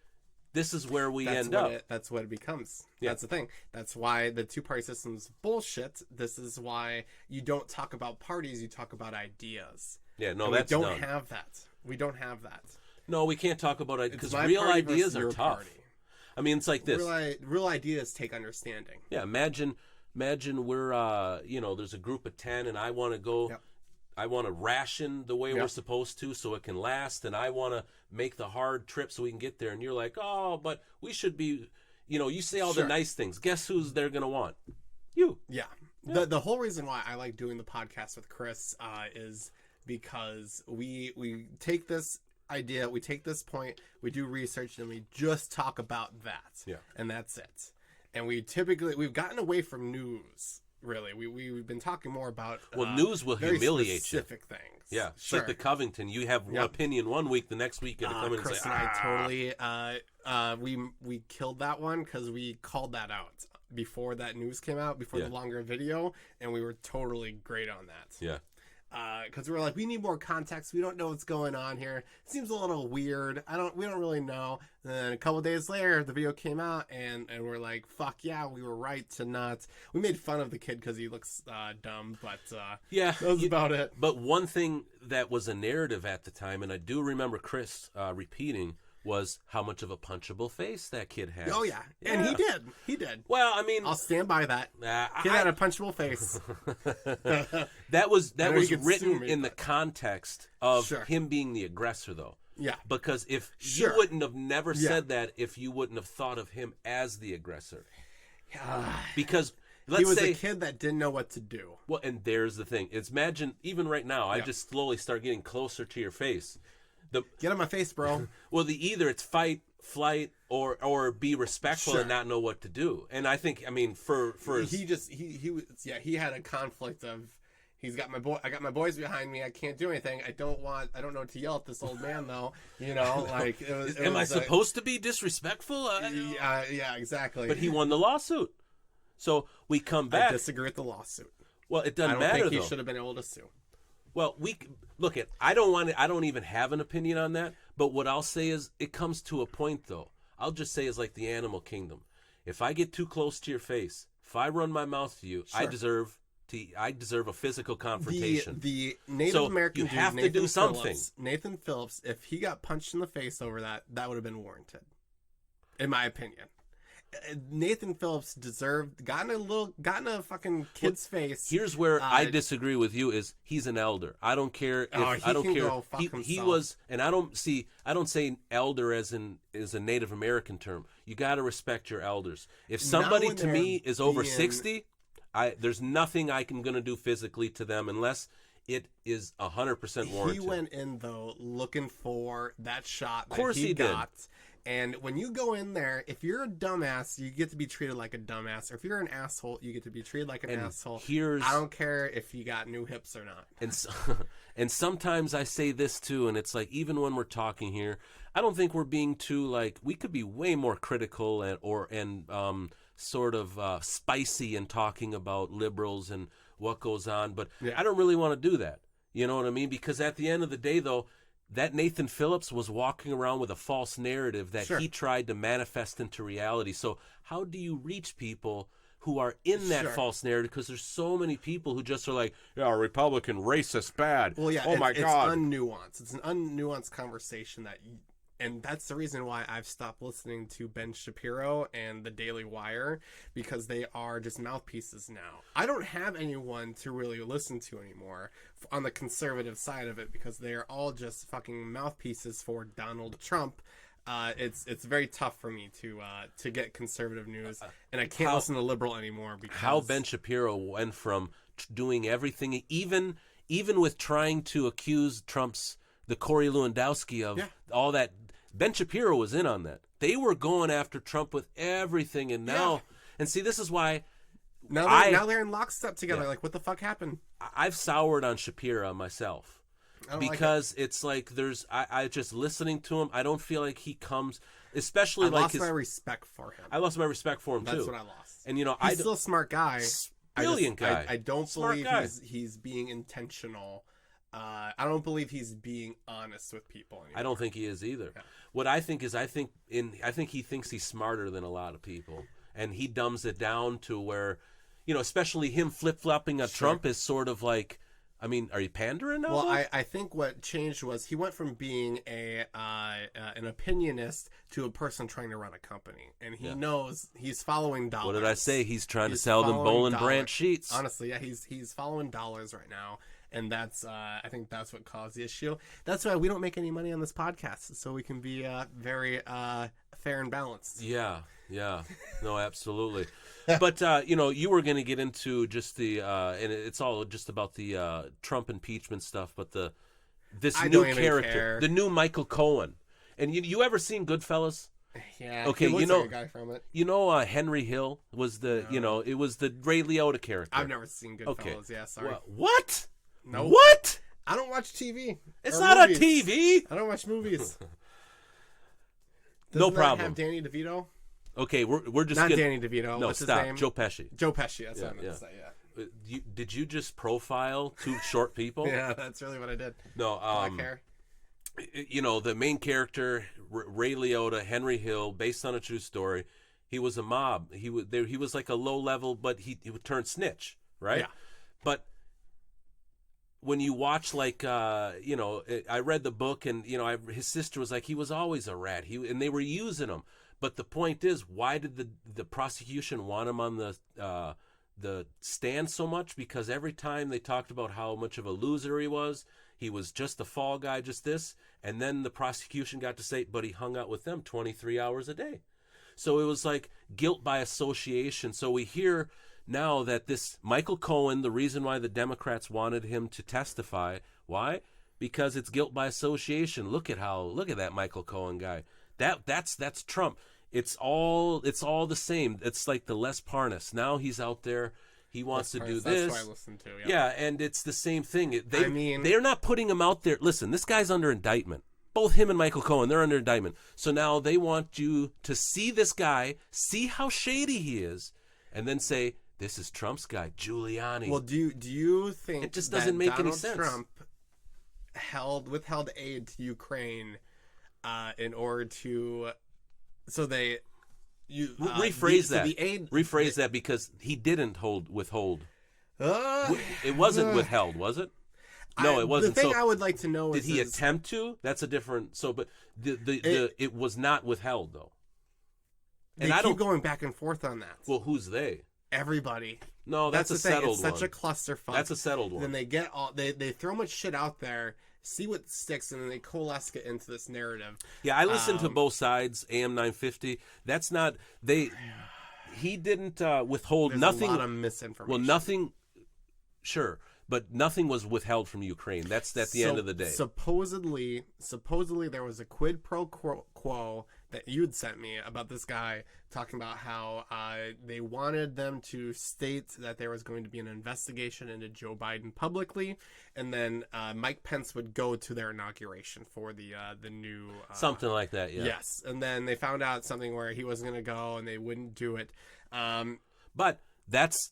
this is where we end up. That's what it becomes. Yeah. That's the thing. That's why the two-party system's bullshit. This is why you don't talk about parties. You talk about ideas. Yeah, no, And that's we don't done. have that. We don't have that. No, we can't talk about it It's because my real party versus ideas are your tough. party. I mean, it's like this. Real ideas take understanding. Yeah, imagine we're there's a group of 10 and I want to go. Yep. I want to ration the way we're Yep. supposed to so it can last, and I want to make the hard trip so we can get there. And you're like, oh, but we should be, you say all Sure. the nice things. Guess who's they're gonna want? You. Yeah. The whole reason why I like doing the podcast with Chris is because we take this idea, we take this point, we do research, and we just talk about that. Yeah. And that's it. And we've gotten away from news. Really, we've been talking more about News will very humiliate you. specific things. Yeah, it's sure. like the Covington. You have one Yep. opinion one week, the next week you gotta come in and Chris say, and I totally we killed that one because we called that out before that news came out, before Yeah. the longer video, and we were totally great on that. yeah. Because we were like, we need more context. We don't know what's going on here. It seems a little weird. We don't really know. And then a couple days later, the video came out, and we're like, fuck yeah, we were right to not. We made fun of the kid because he looks dumb, but Yeah, that was about it. But one thing that was a narrative at the time, and I do remember Chris repeating, was how much of a punchable face that kid had. Oh yeah, and he did. He did. Well, I mean, I'll stand by that. Kid I- had a punchable face. that was I know you could sue written me, in the but- context of Sure. him being the aggressor, though. Yeah. Because if Sure. you wouldn't have never Yeah. said that if you wouldn't have thought of him as the aggressor. Ah. Because let's He was say a kid that didn't know what to do. well, and there's the thing. It's imagine even right now, I Yeah. just slowly start getting closer to your face. Get on my face, bro. Well, either it's fight, flight, or be respectful Sure. and not know what to do. And I think, I mean, for he had a conflict of I got my boys behind me. I can't do anything. I don't know what to yell at this old man though. Like am I supposed to be disrespectful? Yeah, exactly. But he won the lawsuit. So we come back. I disagree with the lawsuit. Well, it I doesn't don't matter think he though. should have been able to sue. Well, I don't even have an opinion on that, but what I'll say is it comes to a point though. I'll just say it's like the animal kingdom. If I get too close to your face, if I run my mouth to you, I Sure. deserve a physical confrontation. The Native So American you dude, have to Nathan do something. Phillips, Nathan Phillips, if he got punched in the face over that would have been warranted, in my opinion. Nathan Phillips got in a fucking kid's face. Here's where I Uh, disagree with you: is he's an elder. I don't care. Oh, If he I don't can care. go fuck He himself. was, and I don't say elder as a Native American term. You got to respect your elders. If somebody when to me they're is over being- 60, there's nothing I can gonna do physically to them unless it is 100% warranted. He went in though looking for that shot. Of course that he he did. got, And when you go in there, if you're a dumbass, you get to be treated like a dumbass. Or if you're an asshole, you get to be treated like an asshole. I don't care if you got new hips or not. And sometimes I say this too, and it's like, even when we're talking here, I don't think we're being too, like, we could be way more critical and sort of spicy in talking about liberals and what goes on, but I don't really want to do that. You know what I mean? Because at the end of the day, though, that Nathan Phillips was walking around with a false narrative that he tried to manifest into reality. So how do you reach people who are in that false narrative? Because there's so many people who just are like, yeah, Republican, racist, bad. Well, yeah, oh my God. It's unnuanced. It's an unnuanced conversation and that's the reason why I've stopped listening to Ben Shapiro and the Daily Wire, because they are just mouthpieces now. I don't have anyone to really listen to anymore on the conservative side of it, because they are all just fucking mouthpieces for Donald Trump. It's very tough for me to get conservative news, and I can't listen to liberal anymore. Because how Ben Shapiro went from doing everything, even with trying to accuse the Corey Lewandowski of all that. Ben Shapiro was in on that. They were going after Trump with everything, and now, and see, this is why now they're in lockstep together. Yeah. Like, what the fuck happened? I've soured on Shapiro myself because it's like I just listening to him. I don't feel like he comes, especially I lost my respect for him. I lost my respect for him too. That's what I lost. And he's still a smart guy, brilliant guy. I don't believe he's being intentional. I don't believe he's being honest with people anymore. I don't think he is either. Yeah. What I think is, I think he thinks he's smarter than a lot of people, and he dumbs it down to where, especially him flip-flopping on Trump is sort of like, I mean, are you pandering now? Well, I think what changed was he went from being an opinionist to a person trying to run a company, and he knows he's following dollars. What did I say? He's trying to sell them Boll & Branch sheets. Honestly, yeah, he's following dollars right now. And that's, I think that's what caused the issue. That's why we don't make any money on this podcast, so we can be very fair and balanced. Yeah. No, absolutely. But, you were going to get into just and it's all just about the Trump impeachment stuff, but this new character, the new Michael Cohen. And you ever seen Goodfellas? Yeah. Okay, he looks like a guy from it. Henry Hill was it was the Ray Liotta character. I've never seen Goodfellas. Okay. Yeah, sorry. What? No. What? I don't watch TV. It's not on TV. I don't watch movies. No problem. Have Danny DeVito? Okay, we're just not Danny DeVito. No, What's stop. His name? Joe Pesci. Joe Pesci. That's what I meant to say. Yeah. Did you just profile two short people? Yeah, that's really what I did. No. Black hair. The main character, Ray Liotta, Henry Hill, based on a true story. He was a mob. He was like a low level, but he would turn snitch, right? Yeah. But when you watch, like, I read the book, and his sister was like, he was always a rat. And they were using him. But the point is, why did the prosecution want him on the stand so much? Because every time they talked about how much of a loser he was just a fall guy, just this, and then the prosecution got to say, but he hung out with them 23 hours a day. So it was like guilt by association. So we hear now that this Michael Cohen, the reason why the Democrats wanted him to testify, why? Because it's guilt by association. Look at that Michael Cohen guy. That's Trump. It's all the same. It's like the Les Parnas. Now he's out there. He wants to do this. That's what I listen to. Yeah, and it's the same thing. They're not putting him out there. Listen, this guy's under indictment. Both him and Michael Cohen, they're under indictment. So now they want you to see this guy, see how shady he is, and then say, this is Trump's guy, Giuliani. Well, do you think it just doesn't make any sense? Trump withheld aid to Ukraine in order to, so they rephrase that because he didn't withhold. It wasn't withheld, was it? No, it wasn't. The thing I would like to know is, did he attempt to? That's a different. So, but it was not withheld though. And I keep going back and forth on that. Well, who's they? Everybody. No, that's a settled one. It's such a clusterfuck. That's a settled one. Then they get they throw much shit out there, see what sticks, and then they coalesce it into this narrative. Yeah, I listened to both sides. AM 950. That's not he didn't withhold nothing. A lot of misinformation. Well, nothing. Sure. But nothing was withheld from Ukraine. That's at the end of the day. Supposedly there was a quid pro quo that you had sent me about this guy talking about how they wanted them to state that there was going to be an investigation into Joe Biden publicly, and then Mike Pence would go to their inauguration for the new Something like that, yeah. Yes, and then they found out something where he wasn't going to go, and they wouldn't do it. But that's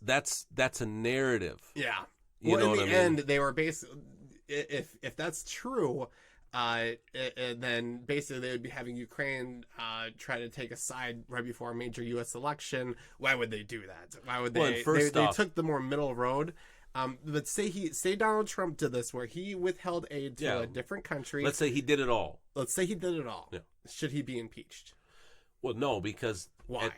a narrative. Yeah. You know in what the I mean? end, they were basically, if that's true, then basically they would be having Ukraine try to take a side right before a major U.S. election. Why would they do that? Why would they? Well, first they off- took the more middle road. But say Donald Trump did this, where he withheld aid to a different country. Let's say he did it all. Let's say he did it all. Yeah. Should he be impeached? Well, no, because Why?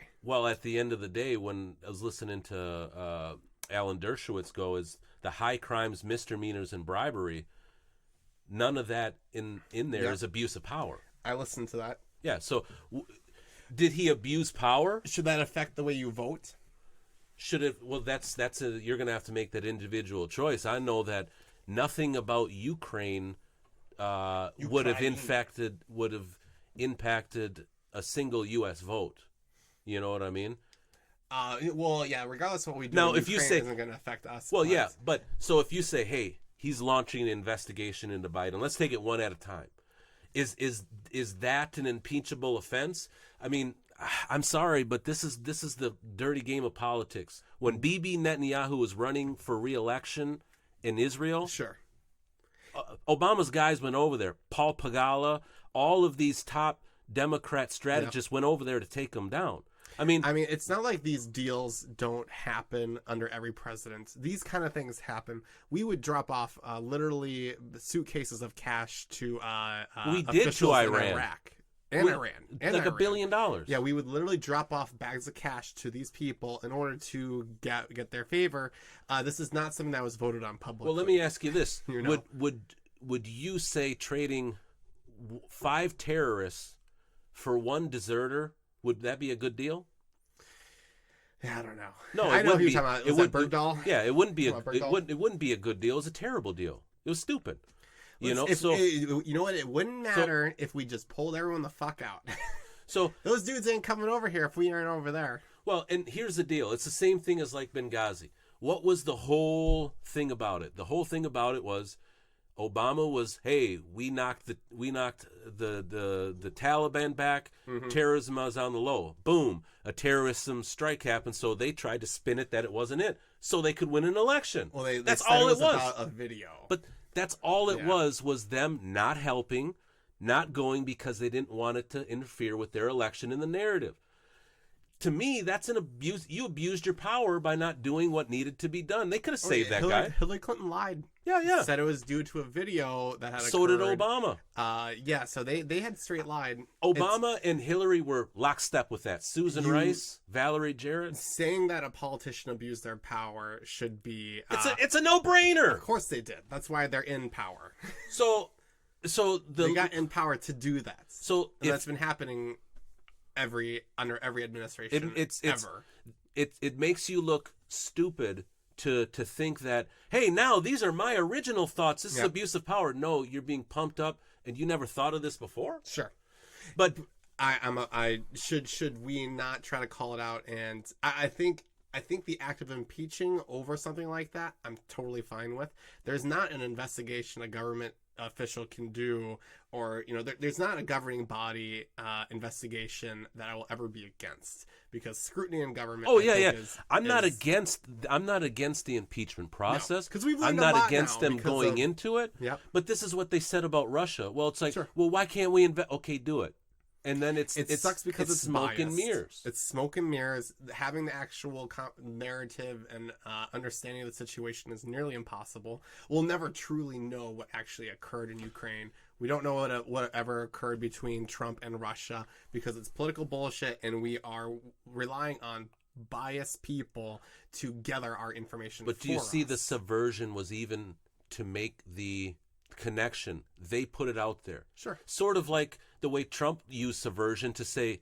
At the end of the day, when I was listening to Alan Dershowitz go, is the high crimes, misdemeanors, and bribery. None of that in there is abuse of power. I listened to that. Yeah. So, did he abuse power? Should that affect the way you vote? Should it? Well, you're going to have to make that individual choice. I know that nothing about Ukraine would have impacted a single U.S. vote. You know what I mean? Well, yeah. Regardless of what we do, Now, if you Ukraine say- isn't going to affect us. Well, but- yeah, but so if you say, hey, he's launching an investigation into Biden, let's take it one at a time. Is that an impeachable offense? I mean, I'm sorry, but this is the dirty game of politics. When Bibi Netanyahu was running for re-election in Israel, Sure. Obama's guys went over there. Paul Pagala, all of these top Democrat strategists went over there to take him down. I mean, it's not like these deals don't happen under every president. These kind of things happen. We would drop off literally suitcases of cash to We did to officials in Iran. Iraq and Iran. And like Iran. $1 billion. Yeah, we would literally drop off bags of cash to these people in order to get their favor. This is not something that was voted on publicly. Well, let me ask you this: You know. would you say trading 5 terrorists for 1 deserter, would that be a good deal? Yeah, I don't know. No, I it know who wouldn't you're be. talking about. It Was that Bergdahl? Yeah, it wouldn't be Come on, Bergdahl. it wouldn't be a good deal. It was a terrible deal. It was stupid. You know, You know what? It wouldn't matter if we just pulled everyone the fuck out. so Those dudes ain't coming over here if we aren't over there. well, and here's the deal. It's the same thing as like Benghazi. What was the whole thing about it? The whole thing about it was Obama was, hey, we knocked the Taliban back. Mm-hmm. Terrorism was on the low. Boom, a terrorism strike happened. So they tried to spin it that it wasn't it, so they could win an election. Well, they that's said all it was. was. About a video. But that's all it Yeah. was them not helping, not going because they didn't want it to interfere with their election in the narrative. To me, that's an abuse. You abused your power by not doing what needed to be done. They could have saved that guy. Hillary Clinton lied. Yeah. Said it was due to a video that had So did occurred. Obama. Yeah, so they had straight lied. Obama and Hillary were lockstep with that. Susan Rice, Valerie Jarrett. It's saying that a politician abused their power should be. It's a no-brainer. Of course they did. That's why they're in power. So They got in power to do that. So And that's been happening under every administration ever. It makes you look stupid to think that, hey, now these are my original thoughts. This is abuse of power. No, you're being pumped up, and you never thought of this before. Sure. But Should we not try to call it out? And I think the act of impeaching over something like that, I'm totally fine with. There's not an investigation a government official can do, or there's not a governing body investigation that I will ever be against, because scrutiny in government. oh I yeah, think yeah. is- I'm not is- against the impeachment process. 'cause we've I'm learned a not lot against now them because going of- into it. Yep. But this is what they said about Russia. Well, it's like, Sure. well, why can't we Okay, do it. And then it sucks because it's smoke and biased. mirrors. It's smoke and mirrors. Having the actual narrative and understanding of the situation is nearly impossible. We'll never truly know what actually occurred in Ukraine. We don't know whatever occurred between Trump and Russia, because it's political bullshit, and we are relying on biased people to gather our information. But do you for see us. the subversion was even to make the connection? They put it out there. Sure. Sort of like the way Trump used subversion to say,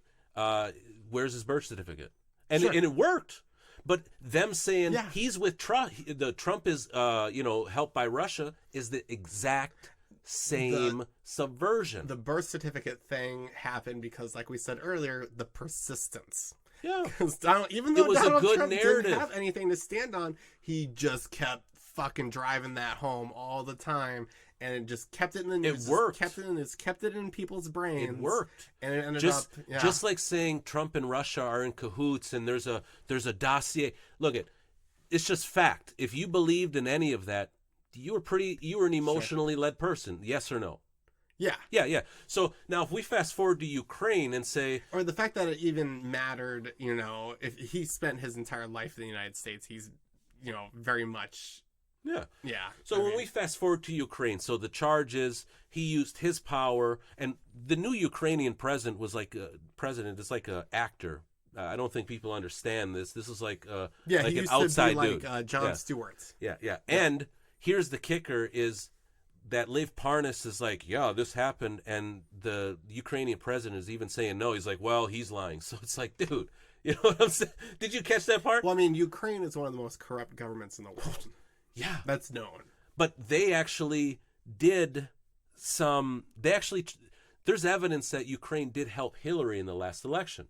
where's his birth certificate? And, Sure. and it worked. But them saying Yeah. he's with Trump, Trump is, helped by Russia, is the exact same subversion. The birth certificate thing happened because, like we said earlier, the persistence. Yeah. Because even though It was a Donald good Trump narrative. didn't have anything to stand on, he just kept fucking driving that home all the time, and it just kept it in the news. It worked. Kept it in people's brains. It worked. And it ended Just up, yeah. just like saying Trump and Russia are in cahoots and there's a dossier. Look, it's just fact. If you believed in any of that, you were an emotionally led person. Yes or no? Yeah. Yeah. So now if we fast forward to Ukraine and say, Or the fact that it even mattered, if he spent his entire life in the United States, he's, very much, yeah. So So when we fast forward to Ukraine, so the charge is he used his power, and the new Ukrainian president is like a actor. I don't think people understand this. This is like he an used outside to be dude. like Jon Yeah. Stewart. Yeah. And here's the kicker is that Lev Parnas is like, yeah, this happened, and the Ukrainian president is even saying no. He's like, well, he's lying. So it's like, dude, you know what I'm saying? Did you catch that part? Well, I mean, Ukraine is one of the most corrupt governments in the world. Yeah. That's known. But they actually did there's evidence that Ukraine did help Hillary in the last election.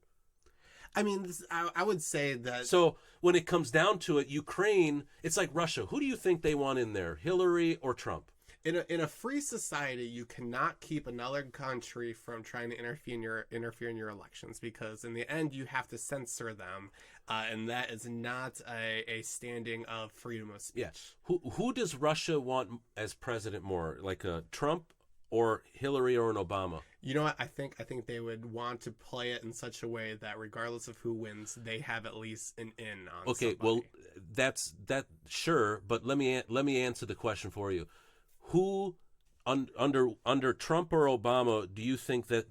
I mean, I would say that. So when it comes down to it, Ukraine, it's like Russia. Who do you think they want in there, Hillary or Trump? In a free society, you cannot keep another country from trying to interfere in your elections, because in the end you have to censor them, and that is not a standing of freedom of speech. Yeah. Who does Russia want as president more, like a Trump or Hillary or an Obama? You know what? I think they would want to play it in such a way that regardless of who wins, they have at least an in on. Okay, somebody. well, that's sure, but let me answer the question for you. Who under Trump or Obama do you think that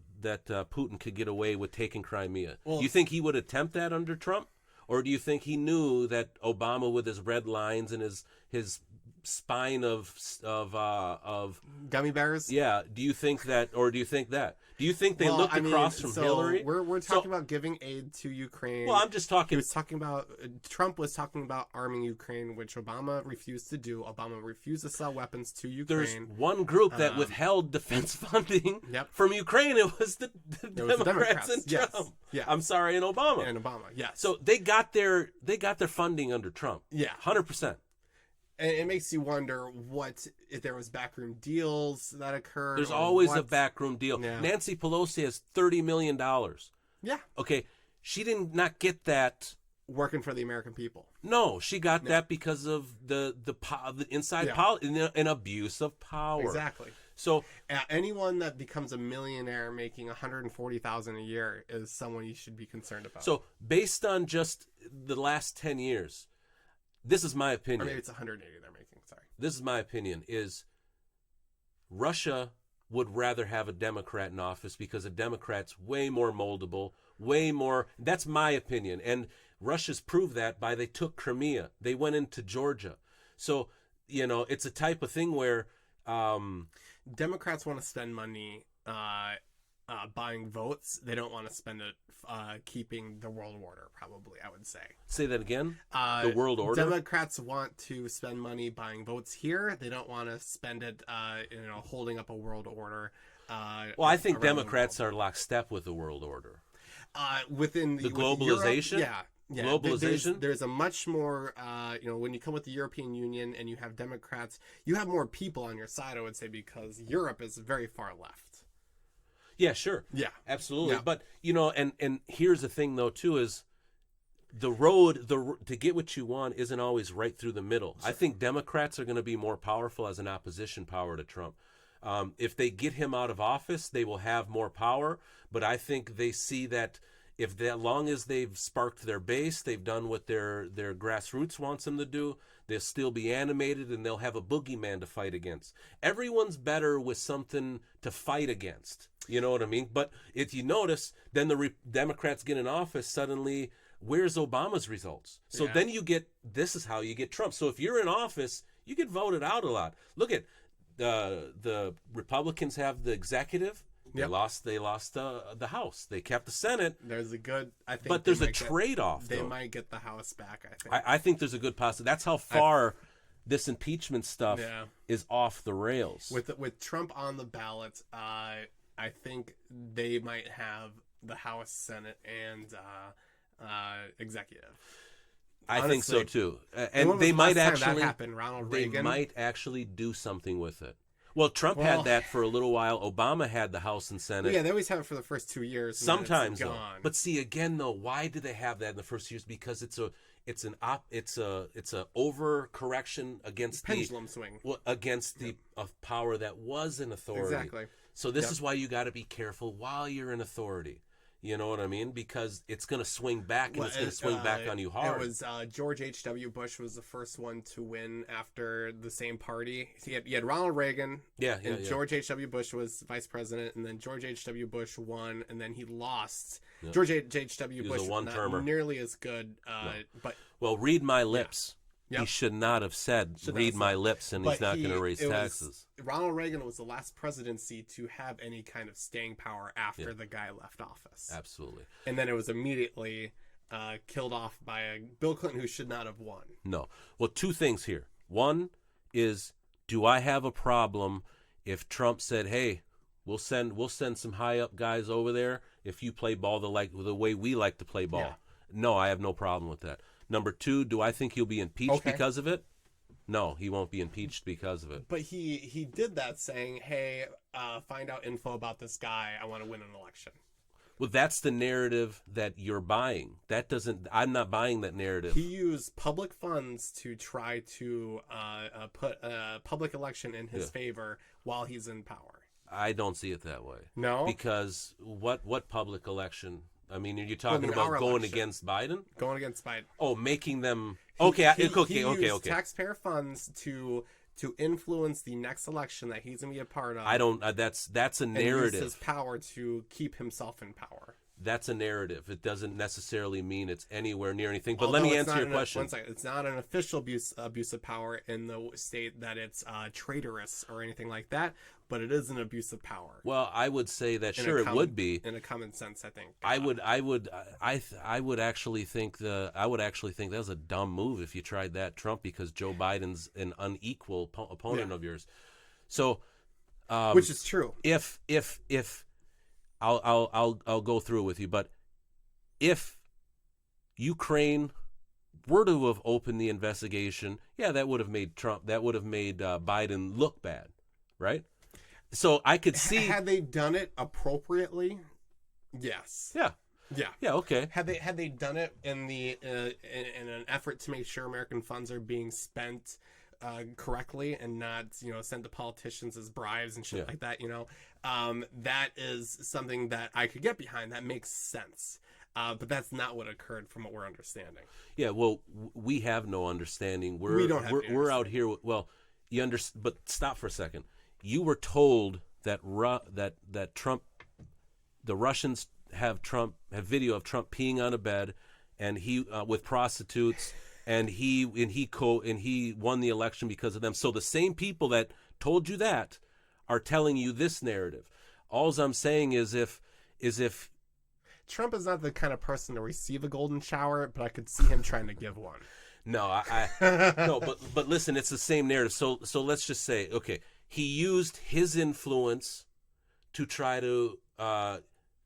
Putin could get away with taking Crimea? Well, do you think he would attempt that under Trump, or do you think he knew that Obama, with his red lines and his spine of gummy bears? Yeah. Do you think that, or do you think that? Do you think they looked across from Hillary? We're talking about giving aid to Ukraine. Well, I'm just talking. He was talking about Trump was talking about arming Ukraine, which Obama refused to do. Obama refused to sell weapons to Ukraine. There's one group that withheld defense funding from Ukraine. It was the Democrats and Trump. Yes. Yeah. I'm sorry, and Obama. And Obama, yes. So they got their funding under Trump. Yeah. 100%. And it makes you wonder what if there was backroom deals that occurred. There's always a backroom deal. Yeah. Nancy Pelosi has $30 million. Yeah. Okay. She did not get that working for the American people. No, she got that because of the inside an abuse of power. Exactly. So anyone that becomes a millionaire making $140,000 a year is someone you should be concerned about. So based on just the last 10 years, this is my opinion. Or maybe it's 180 they're making. Sorry. This is my opinion: is Russia would rather have a Democrat in office because a Democrat's way more moldable, way more. That's my opinion, and Russia's proved that by they took Crimea, they went into Georgia. So it's a type of thing where Democrats want to spend money buying votes. They don't want to spend it keeping the world order, probably, I would say. Say that again? The world order? Democrats want to spend money buying votes here. They don't want to spend it holding up a world order. Well, I think Democrats are lockstep with the world order. Within the globalization? Europe, yeah. Globalization? There's a much more, when you come with the European Union and you have Democrats, you have more people on your side, I would say, because Europe is very far left. Yeah, sure. Yeah. Absolutely. Yeah. But, and here's the thing, though, too, is the road to get what you want isn't always right through the middle. I think Democrats are going to be more powerful as an opposition power to Trump. If they get him out of office, they will have more power. But I think they see that long as they've sparked their base, they've done what their grassroots wants them to do, they'll still be animated and they'll have a boogeyman to fight against. Everyone's better with something to fight against. You know what I mean? But if you notice, then the Democrats get in office, suddenly, where's Obama's results? So then this is how you get Trump. So if you're in office, you get voted out a lot. Look at the Republicans have the executive. They lost the House. They kept the Senate. There's a good, I think. But there's a trade-off. They might get the House back, I think. I think there's a good possibility. That's how far this impeachment stuff Yeah. is off the rails. With Trump on the ballot, I think they might have the House, Senate, and executive. I think so Honestly. too, And when and was they the might last time actually that happened? Ronald they Reagan. might actually do something with it. Well, Trump Well- had that for a little while. Obama had the House and Senate. Yeah, they always have it for the first 2 years. And then Sometimes it's though. gone. But see again though, why do they have that in the first years? Because it's a overcorrection against pendulum swing. against the of power that was in authority. Exactly. So this Yep. is why you got to be careful while you're in authority. You know what I mean? Because it's going to swing back, and it's going to swing back on you hard. It was George H.W. Bush was the first one to win after the same party. You had Ronald Reagan, and George H.W. Bush was vice president, and then George H.W. Bush won, and then he lost. Yeah. George H.W. He was Bush a not one-termer. nearly as good, but Well, read my lips. Yep. He should not have said, Should not read have my said. lips, and But he's not going to raise it was- taxes. Ronald Reagan was the last presidency to have any kind of staying power after Yeah. the guy left office. Absolutely. And then it was immediately killed off by Bill Clinton, who should not have won. No. Well, two things here. One is, do I have a problem if Trump said, "Hey, we'll send some high up guys over there if you play ball the way we like to play ball"? Yeah. No, I have no problem with that. Number two, do I think he'll be impeached Okay. because of it? No, he won't be impeached because of it. But he did that saying, "Hey, find out info about this guy. I want to win an election." Well, that's the narrative that you're buying. I'm not buying that narrative. He used public funds to try to put a public election in his Yeah. favor while he's in power. I don't see it that way. No? Because what public election? I mean, are you talking our about going election. against Biden? Going against Biden. Oh, making them He used okay. taxpayer funds to influence the next election that he's gonna be a part of. I don't. That's a and use narrative. his power to keep himself in power. That's a narrative. It doesn't necessarily mean it's anywhere near anything. But let Although me it's answer not your question. One second. It's not an official abuse of power in the state that it's traitorous or anything like that, but it is an abuse of power. Well, I would say that In a sure it common- would be. in a common sense, I think. I would actually think that was a dumb move if you tried that, Trump, because Joe Biden's an unequal opponent Yeah. of yours. So, Which is true. if I'll go through it with you, but if Ukraine were to have opened the investigation, yeah, that would have made Biden look bad, right? So I could see. Had they done it appropriately, yes. Yeah. Yeah. Okay. Had they done it in in an effort to make sure American funds are being spent correctly and not sent to politicians as bribes and shit Yeah. like that, that is something that I could get behind. That makes sense. But that's not what occurred from what we're understanding. Yeah. Well, we have no understanding. We don't have any we're out here. Well, but stop for a second. You were told that that Trump, the Russians have video of Trump peeing on a bed, and he with prostitutes, and he won the election because of them. So the same people that told you that are telling you this narrative. All I'm saying is if Trump is not the kind of person to receive a golden shower, but I could see him trying to give one. no, no, but listen, it's the same narrative. So let's just say, okay, he used his influence to try to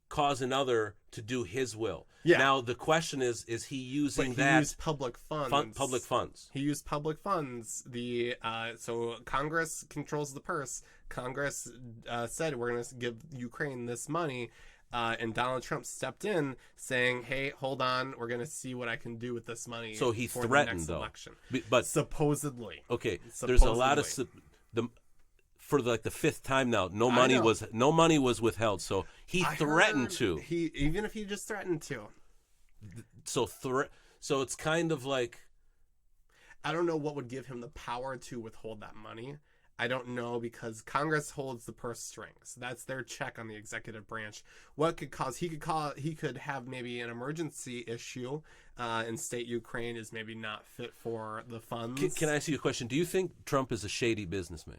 cause another to do his will. Yeah. Now the question is he using But he that used public funds. public funds? He used public funds. So Congress controls the purse. Congress said we're going to give Ukraine this money, and Donald Trump stepped in saying, "Hey, hold on, we're going to see what I can do with this money." So he for the threatened, next though. election. But Supposedly. okay, there's a lot of Supposedly. for like the fifth time now. No I money know. was withheld. So he I threatened heard to. even if he just threatened to. So it's kind of like. I don't know what would give him the power to withhold that money. I don't know, because Congress holds the purse strings. That's their check on the executive branch. What could cause he could have maybe an emergency issue, and state Ukraine is maybe not fit for the funds. Can I ask you a question? Do you think Trump is a shady businessman?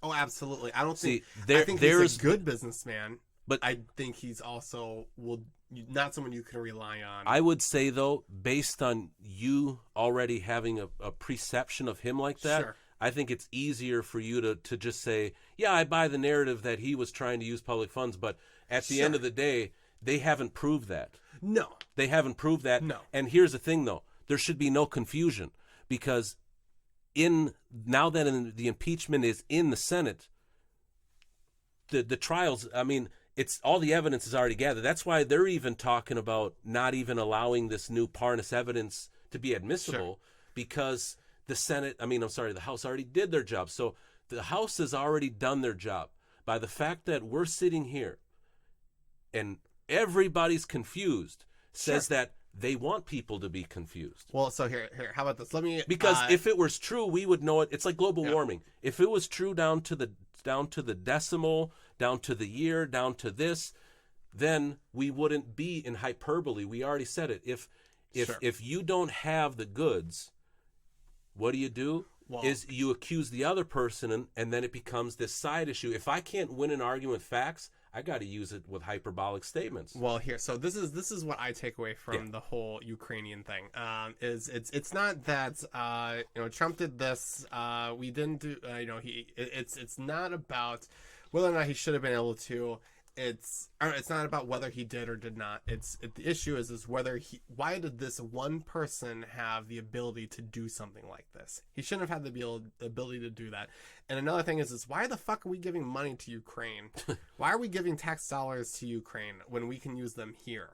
Oh, absolutely. I don't See, think. I think there's he's a good businessman, but I think he's also will not someone you can rely on. I would say, though, based on you already having a perception of him like that, Sure. I think it's easier for you to just say, yeah, I buy the narrative that he was trying to use public funds, but at the end Sure. of the day, they haven't proved that. No. They haven't proved that. No. And here's the thing, though. There should be no confusion, because now that the impeachment is in the Senate, the trials, I mean, it's all the evidence is already gathered. That's why they're even talking about not even allowing this new Parnas evidence to be admissible, because the House already did their job. So the House has already done their job. By the fact that we're sitting here and everybody's confused says that they want people to be confused. Well, so here, how about this? Let me Because if it was true, we would know it. It's like global warming. If it was true down to the decimal, down to the year, down to this, then we wouldn't be in hyperbole. We already said it. If you don't have the goods, what do? Well, Is you accuse the other person, and then it becomes this side issue. If I can't win an argument with facts, I got to use it with hyperbolic statements. Well, here, so this is what I take away from the whole Ukrainian thing. Is it's not that Trump did this, we didn't do. It's not about whether or not he should have been able to. It's not about whether he did or did not. The issue is whether why did this one person have the ability to do something like this? He shouldn't have had the ability to do that. And another thing is why the fuck are we giving money to Ukraine? Why are we giving tax dollars to Ukraine when we can use them here?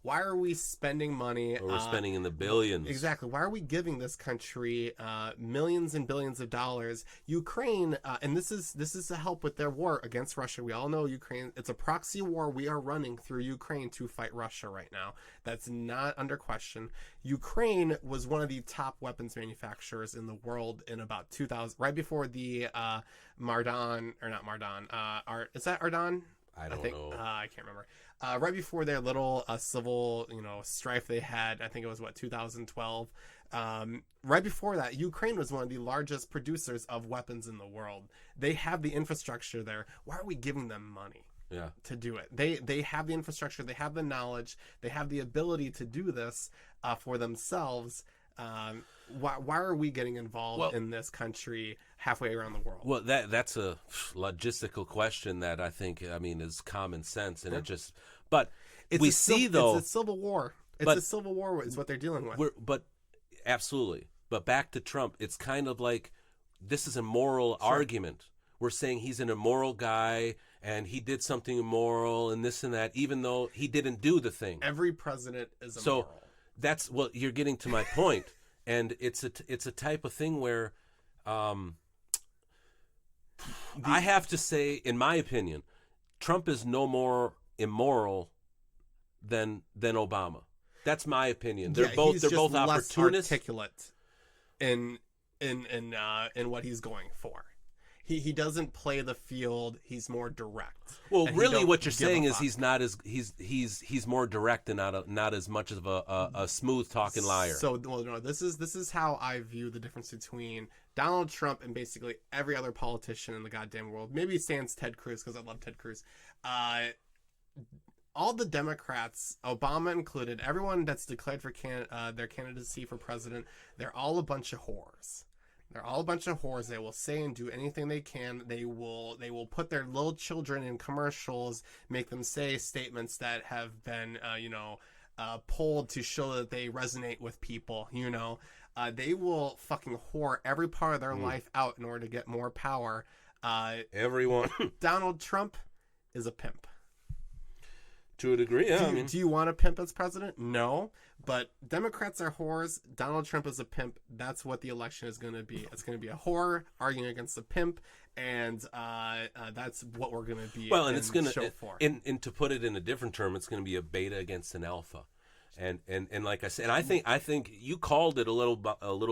Why are we spending money? Or we're spending in the billions. Exactly. Why are we giving this country millions and billions of dollars? Ukraine, and this is to help with their war against Russia. We all know Ukraine. It's a proxy war we are running through Ukraine to fight Russia right now. That's not under question. Ukraine was one of the top weapons manufacturers in the world in about 2000, right before the Mardan, or not Mardan. Is that Ardan? I don't know. I can't remember. Right before their little civil, strife they had, I think it was 2012. Right before that, Ukraine was one of the largest producers of weapons in the world. They have the infrastructure there. Why are we giving them money? To do it? They have the infrastructure, they have the knowledge, they have the ability to do this for themselves. Why are we getting involved in this country halfway around the world? Well, that's a logistical question that I think is common sense, and but it's a civil war. A civil war is what they're dealing with. But absolutely. But back to Trump, it's kind of like this is a moral argument. We're saying he's an immoral guy and he did something immoral and this and that, even though he didn't do the thing. Every president is immoral. So you're getting to my point, and it's a type of thing where I have to say, in my opinion, Trump is no more immoral than Obama. That's my opinion. They're both opportunists. Less articulate in what he's going for. He doesn't play the field. He's more direct. Well, really, what you're saying is he's more direct and not as much of a smooth talking liar. So, no, this is how I view the difference between Donald Trump and basically every other politician in the goddamn world. Maybe sans Ted Cruz, because I love Ted Cruz. All the Democrats, Obama included, everyone that's declared for their candidacy for president, they're all a bunch of whores. They're all a bunch of whores. They will say and do anything they can. They will put their little children in commercials, make them say statements that have been, polled to show that they resonate with people. They will fucking whore every part of their life out in order to get more power. Everyone. Donald Trump is a pimp. To a degree, yeah. Do you want a pimp as president? No. But Democrats are whores. Donald Trump is a pimp. That's what the election is going to be. It's going to be a whore arguing against a pimp, and that's what we're going to be. Well, and it's going to for. And to put it in a different term, it's going to be a beta against an alpha. And like I said, and I think you called it a little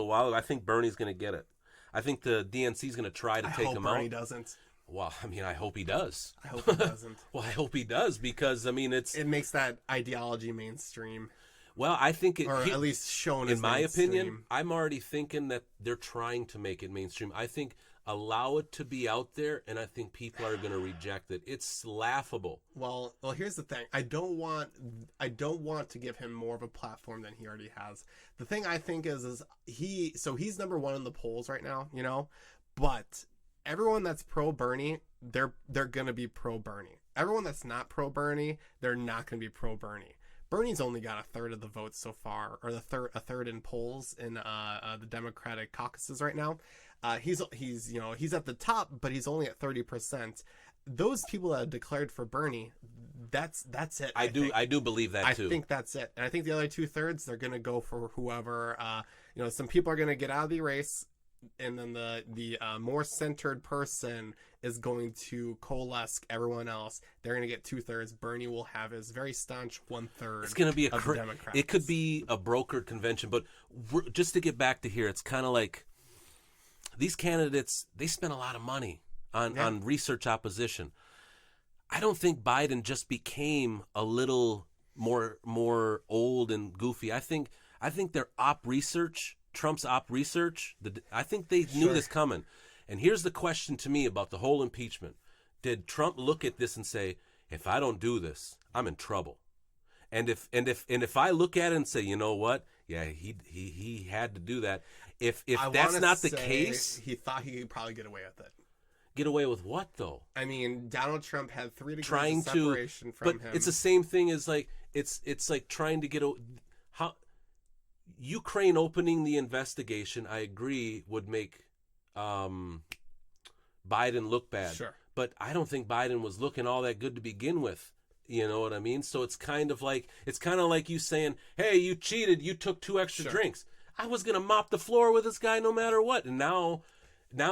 while ago. I think Bernie's going to get it. I think the DNC is going to try to take him out. Bernie doesn't. Well, I hope he does. I hope he doesn't. Well, I hope he does, because it makes that ideology mainstream. Well, I think or at least shown as in my opinion, mainstream. I'm already thinking that they're trying to make it mainstream. I think allow it to be out there, and I think people are going to reject it. It's laughable. Well, here's the thing. I don't want to give him more of a platform than he already has. The thing I think is he's number one in the polls right now, you know, but everyone that's pro Bernie, they're going to be pro Bernie. Everyone that's not pro Bernie, they're not going to be pro Bernie. Bernie's only got a third of the votes so far, or a third in polls in the Democratic caucuses right now. He's at the top, but he's only at 30%. Those people that have declared for Bernie, that's it. I do believe that too. I think that's it, and I think the other 2/3 they're gonna go for whoever. Some people are gonna get out of the race, and then the more centered person is going to coalesce everyone else. They're gonna get 2/3. Bernie will have his very staunch 1/3. It's gonna be Democrats. It could be a brokered convention, but just to get back to here, it's kind of like these candidates. They spend a lot of money on research opposition. I don't think Biden just became a little more old and goofy. I think their op research, Trump's op research, I think they knew this coming. And here's the question to me about the whole impeachment. Did Trump look at this and say, if I don't do this, I'm in trouble? And if I look at it and say, you know what? Yeah, he had to do that. If that's not the case, he thought he could probably get away with it. Get away with what though? I mean, Donald Trump had 3 degrees Trying of separation to, from but him. it's the same thing as like it's like trying to get how Ukraine opening the investigation. I agree would make Biden look bad. Sure. But I don't think Biden was looking all that good to begin with. You know what I mean? So it's kind of like you saying, "Hey, you cheated. You took 2 extra drinks. I was gonna mop the floor with this guy no matter what." And now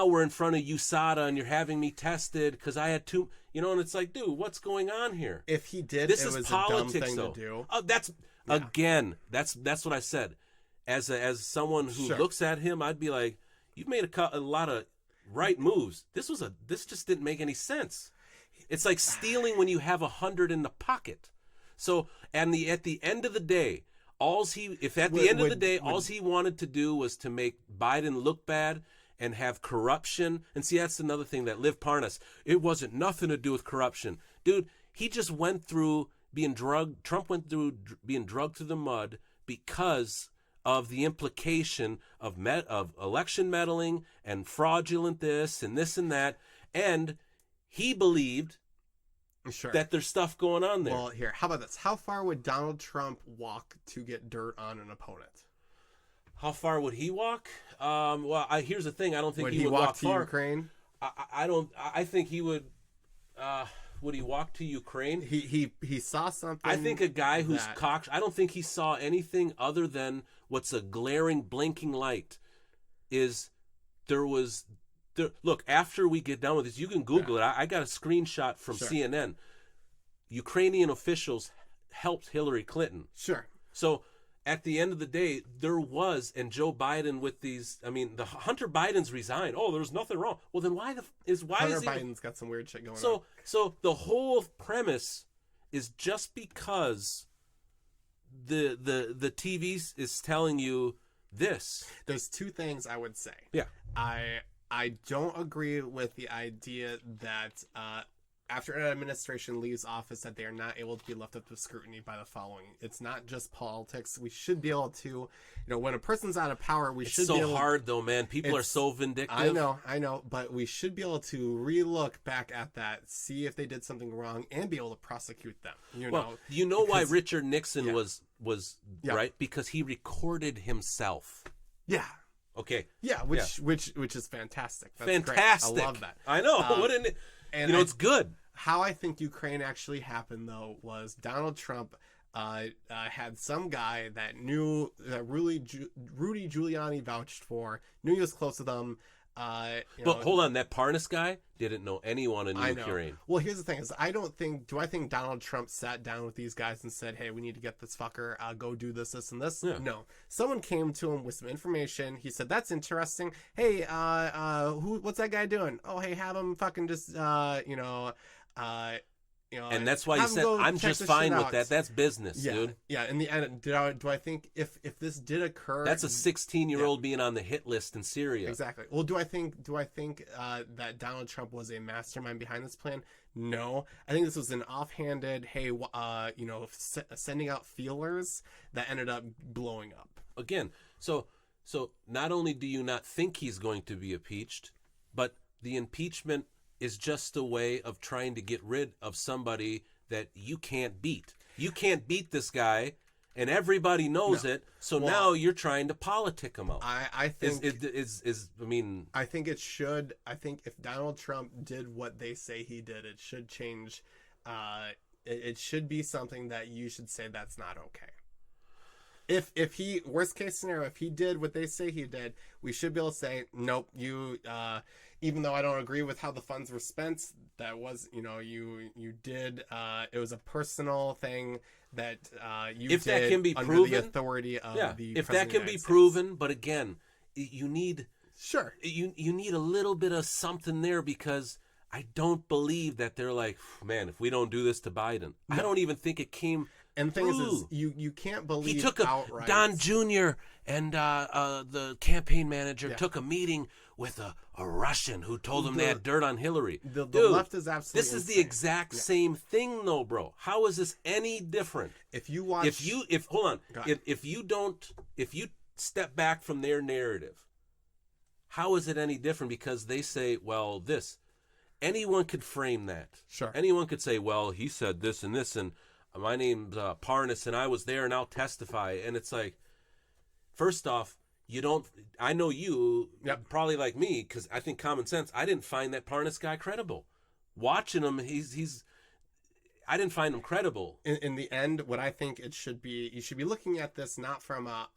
we're in front of USADA and you're having me tested because I had 2. You know, and it's like, dude, what's going on here? If he did, This it is was politics, a dumb thing though. to do. Oh, that's what I said. As someone who looks at him, I'd be like, you've made a lot of right moves. This just didn't make any sense. It's like stealing when you have 100 in the pocket. So, and at the end of the day, all he wanted to do was to make Biden look bad and have corruption. And see, that's another thing that Liv Parnas, it wasn't nothing to do with corruption. Dude, he just went through being drugged. Trump went through being drugged through the mud because of the implication of election meddling and fraudulent this and that. And he believed that there's stuff going on there. Well, here, how about this? How far would Donald Trump walk to get dirt on an opponent? How far would he walk? Here's the thing. I don't think Would he would walk walk to far. Ukraine? I don't. I think he would. Would he walk to Ukraine? He saw something. I think a guy who's I don't think he saw anything other than what's a glaring, blinking light. Look, after we get done with this, you can Google it. I got a screenshot from CNN. Ukrainian officials helped Hillary Clinton. Sure. So at the end of the day, there was, and Joe Biden with these, I mean, the Hunter Biden's resigned. Oh, there's nothing wrong. Well, then why Hunter Biden's got some weird shit going on. So the whole premise is just because the TV is telling you this. There's 2 things I would say. Yeah. I don't agree with the idea that after an administration leaves office that they are not able to be left up to scrutiny by the following. It's not just politics. We should be able to, when a person's out of power, It's so hard though, man. People are so vindictive. I know, but we should be able to re-look back at that, see if they did something wrong, and be able to prosecute them. Why Richard Nixon was right? Because he recorded himself. Yeah. Okay. Yeah, which is fantastic. That's fantastic. Great. I love that. I know. It's good. How I think Ukraine actually happened, though, was Donald Trump had some guy that knew that Rudy Giuliani vouched for, knew he was close to them. Hold on, that Parnas guy didn't know anyone in Ukraine. Well, here's the thing: is I think Donald Trump sat down with these guys and said, "Hey, we need to get this fucker. Go do this, and this." Yeah. No, someone came to him with some information. He said, "That's interesting. Hey, what's that guy doing? Oh, hey, have him fucking just And that's why you have them said go I'm check just this fine shit with out. that. That's business, Yeah, dude. yeah. In the end, do I think if this did occur, That's a 16-year-old being on the hit list in Syria. exactly. Well, do I think that Donald Trump was a mastermind behind this plan? No, I think this was an offhanded, hey, sending out feelers that ended up blowing up. Again, so not only do you not think he's going to be impeached, but the impeachment is just a way of trying to get rid of somebody that you can't beat. You can't beat this guy, and everybody knows it. So now you're trying to politic him out. I think I I think it should. I think if Donald Trump did what they say he did, it should change. It should be something that you should say that's not okay. If he, worst case scenario, if he did what they say he did, we should be able to say, nope, you, even though I don't agree with how the funds were spent, that was, you did, it was a personal thing that you if did that can be under proven, the authority of the if President that of can the be United States. proven, but again, you need Sure. you need a little bit of something there, because I don't believe that they're like, man, if we don't do this to Biden, I don't even think it came. And the thing is through. you can't believe He took outright. Don Jr. and the campaign manager took a meeting with a Russian who told him they had dirt on Hillary. The Dude, left is absolutely this is the insane. exact same thing, though, bro. How is this any different? If you watch, Hold on, Go ahead. if you step back from their narrative, how is it any different? Because they say, well, this. Anyone could frame that. Sure. Anyone could say, well, he said this and this, and my name's Parnas, and I was there, and I'll testify. And it's like, first off, I know you, probably like me, because I think common sense, I didn't find that Parnas guy credible. Watching him, I didn't find him credible. in the end, what I think it should be, you should be looking at this not from a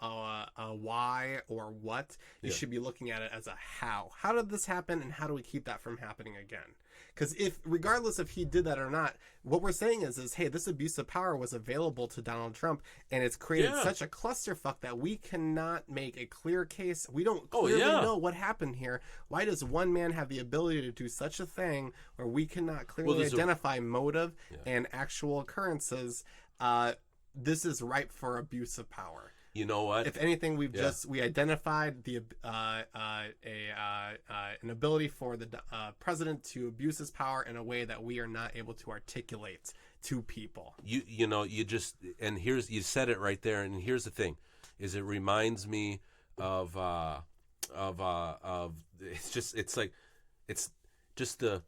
why or what. You should be looking at it as a how. How did this happen, and how do we keep that from happening again? Because regardless if he did that or not, what we're saying is, hey, this abuse of power was available to Donald Trump, and it's created such a clusterfuck that we cannot make a clear case. We don't clearly know what happened here. Why does one man have the ability to do such a thing where we cannot clearly identify motive and actual occurrences? This is ripe for abuse of power. You know what? If anything, we identified the an ability for the president to abuse his power in a way that we are not able to articulate to people. You said it right there, and here's the thing, is it reminds me of it's just the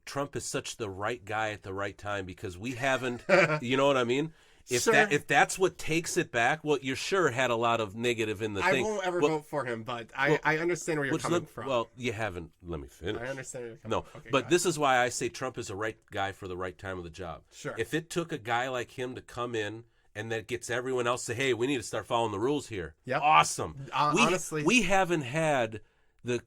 Trump is such the right guy at the right time, because we haven't you know what I mean? If that's what takes it back, well, you sure had a lot of negative in the thing. I won't ever vote for him, but I understand where you're coming from. Well, you haven't. Let me finish. I understand where you're coming from. Okay, but this is why I say Trump is the right guy for the right time of the job. Sure. If it took a guy like him to come in and that gets everyone else to say, hey, we need to start following the rules here. Yep. Awesome. Honestly, we haven't had the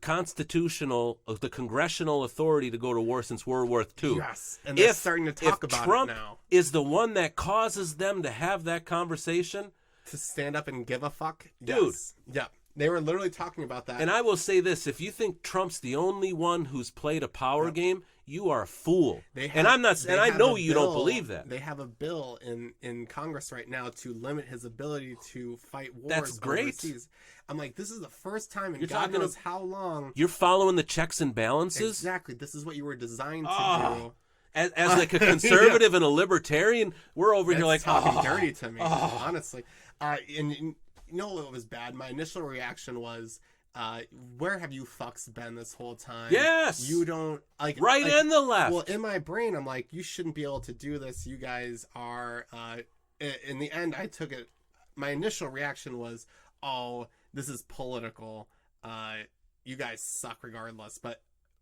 congressional authority to go to war since World War II. Yes, and they're starting to talk about Trump it now. is the one that causes them to have that conversation, To stand up and give a fuck? Dude. Yes. Yeah. They were literally talking about that. and I will say this, if you think Trump's the only one who's played a power game, you are a fool. And I know you don't believe that. They have a bill in Congress right now to limit his ability to fight wars That's great. overseas. I'm like, this is the first time in You're God talking knows how long. You're following the checks and balances? Exactly. This is what you were designed to do. As like a conservative and a libertarian, we're over here like, talking dirty to me, honestly. And you know what was bad? My initial reaction was, where have you fucks been this whole time? Yes! You don't Right and the left. Well, in my brain, I'm like, you shouldn't be able to do this. You guys are. In the end, I took it. My initial reaction was, oh, this is political. You guys suck regardless.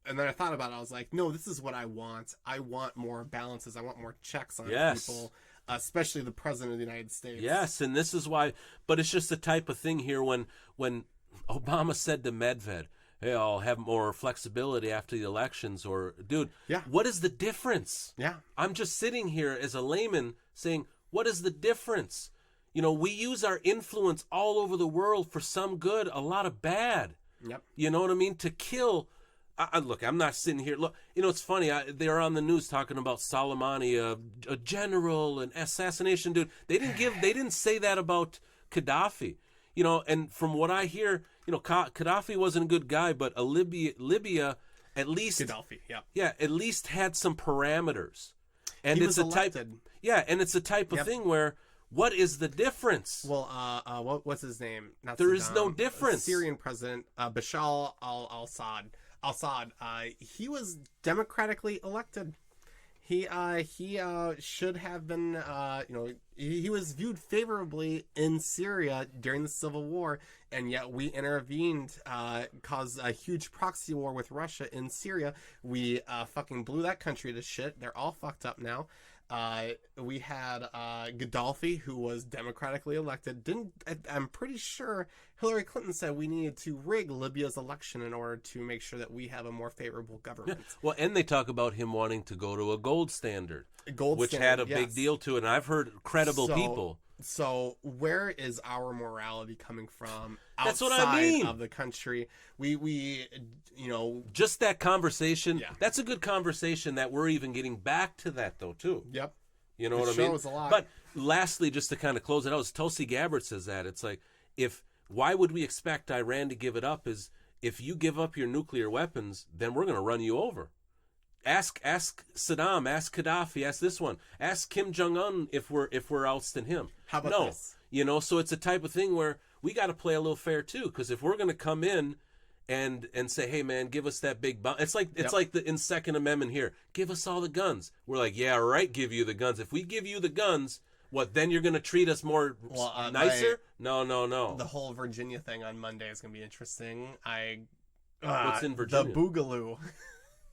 And then I thought about it. I was like, no, this is what I want. I want more balances. I want more checks on people, especially the president of the United States. Yes, and this is why. But it's just the type of thing here when Obama said to Medved, hey, I'll have more flexibility after the elections, or, dude, what is the difference? Yeah. I'm just sitting here as a layman saying, what is the difference? You know, we use our influence all over the world for some good, a lot of bad. Yep. You know what I mean? To kill Look, I'm not sitting here. Look, it's funny. They're on the news talking about Soleimani, a general, an assassination dude. They didn't say that about Gaddafi. And from what I hear, Gaddafi wasn't a good guy, but Libya at least Gaddafi, at least had some parameters. And he it's was a type, elected. and it's a type of thing where what is the difference? Well, what's his name? Not There Saddam, is no difference. Syrian president Bashar al-Assad. He was democratically elected. He should have been, he was viewed favorably in Syria during the civil war, and yet we intervened, caused a huge proxy war with Russia in Syria. We fucking blew that country to shit. They're all fucked up now. We had Gaddafi, who was democratically elected. I'm pretty sure Hillary Clinton said we needed to rig Libya's election in order to make sure that we have a more favorable government. Well, and they talk about him wanting to go to a gold standard, which standard, had a big deal to it. And I've heard credible people. So where is our morality coming from That's what outside I mean. of the country? We Just that conversation. Yeah. That's a good conversation that we're even getting back to that, though, too. Yep. You know It what I mean? shows a lot. But lastly, just to kind of close it out, Tulsi Gabbard says that. It's like, why would we expect Iran to give it up? Is if you give up your nuclear weapons, then we're going to run you over. Ask Saddam, ask Gaddafi, ask this one, ask Kim Jong-un if we're ousting him. How about this? So it's a type of thing where we got to play a little fair too, because if we're going to come in and say, hey man, give us that big bomb, it's like in Second Amendment here, give us all the guns. We're like, yeah, right, give you the guns. If we give you the guns, what then you're going to treat us more nicer? No. The whole Virginia thing on Monday is going to be interesting. What's in Virginia? The Boogaloo.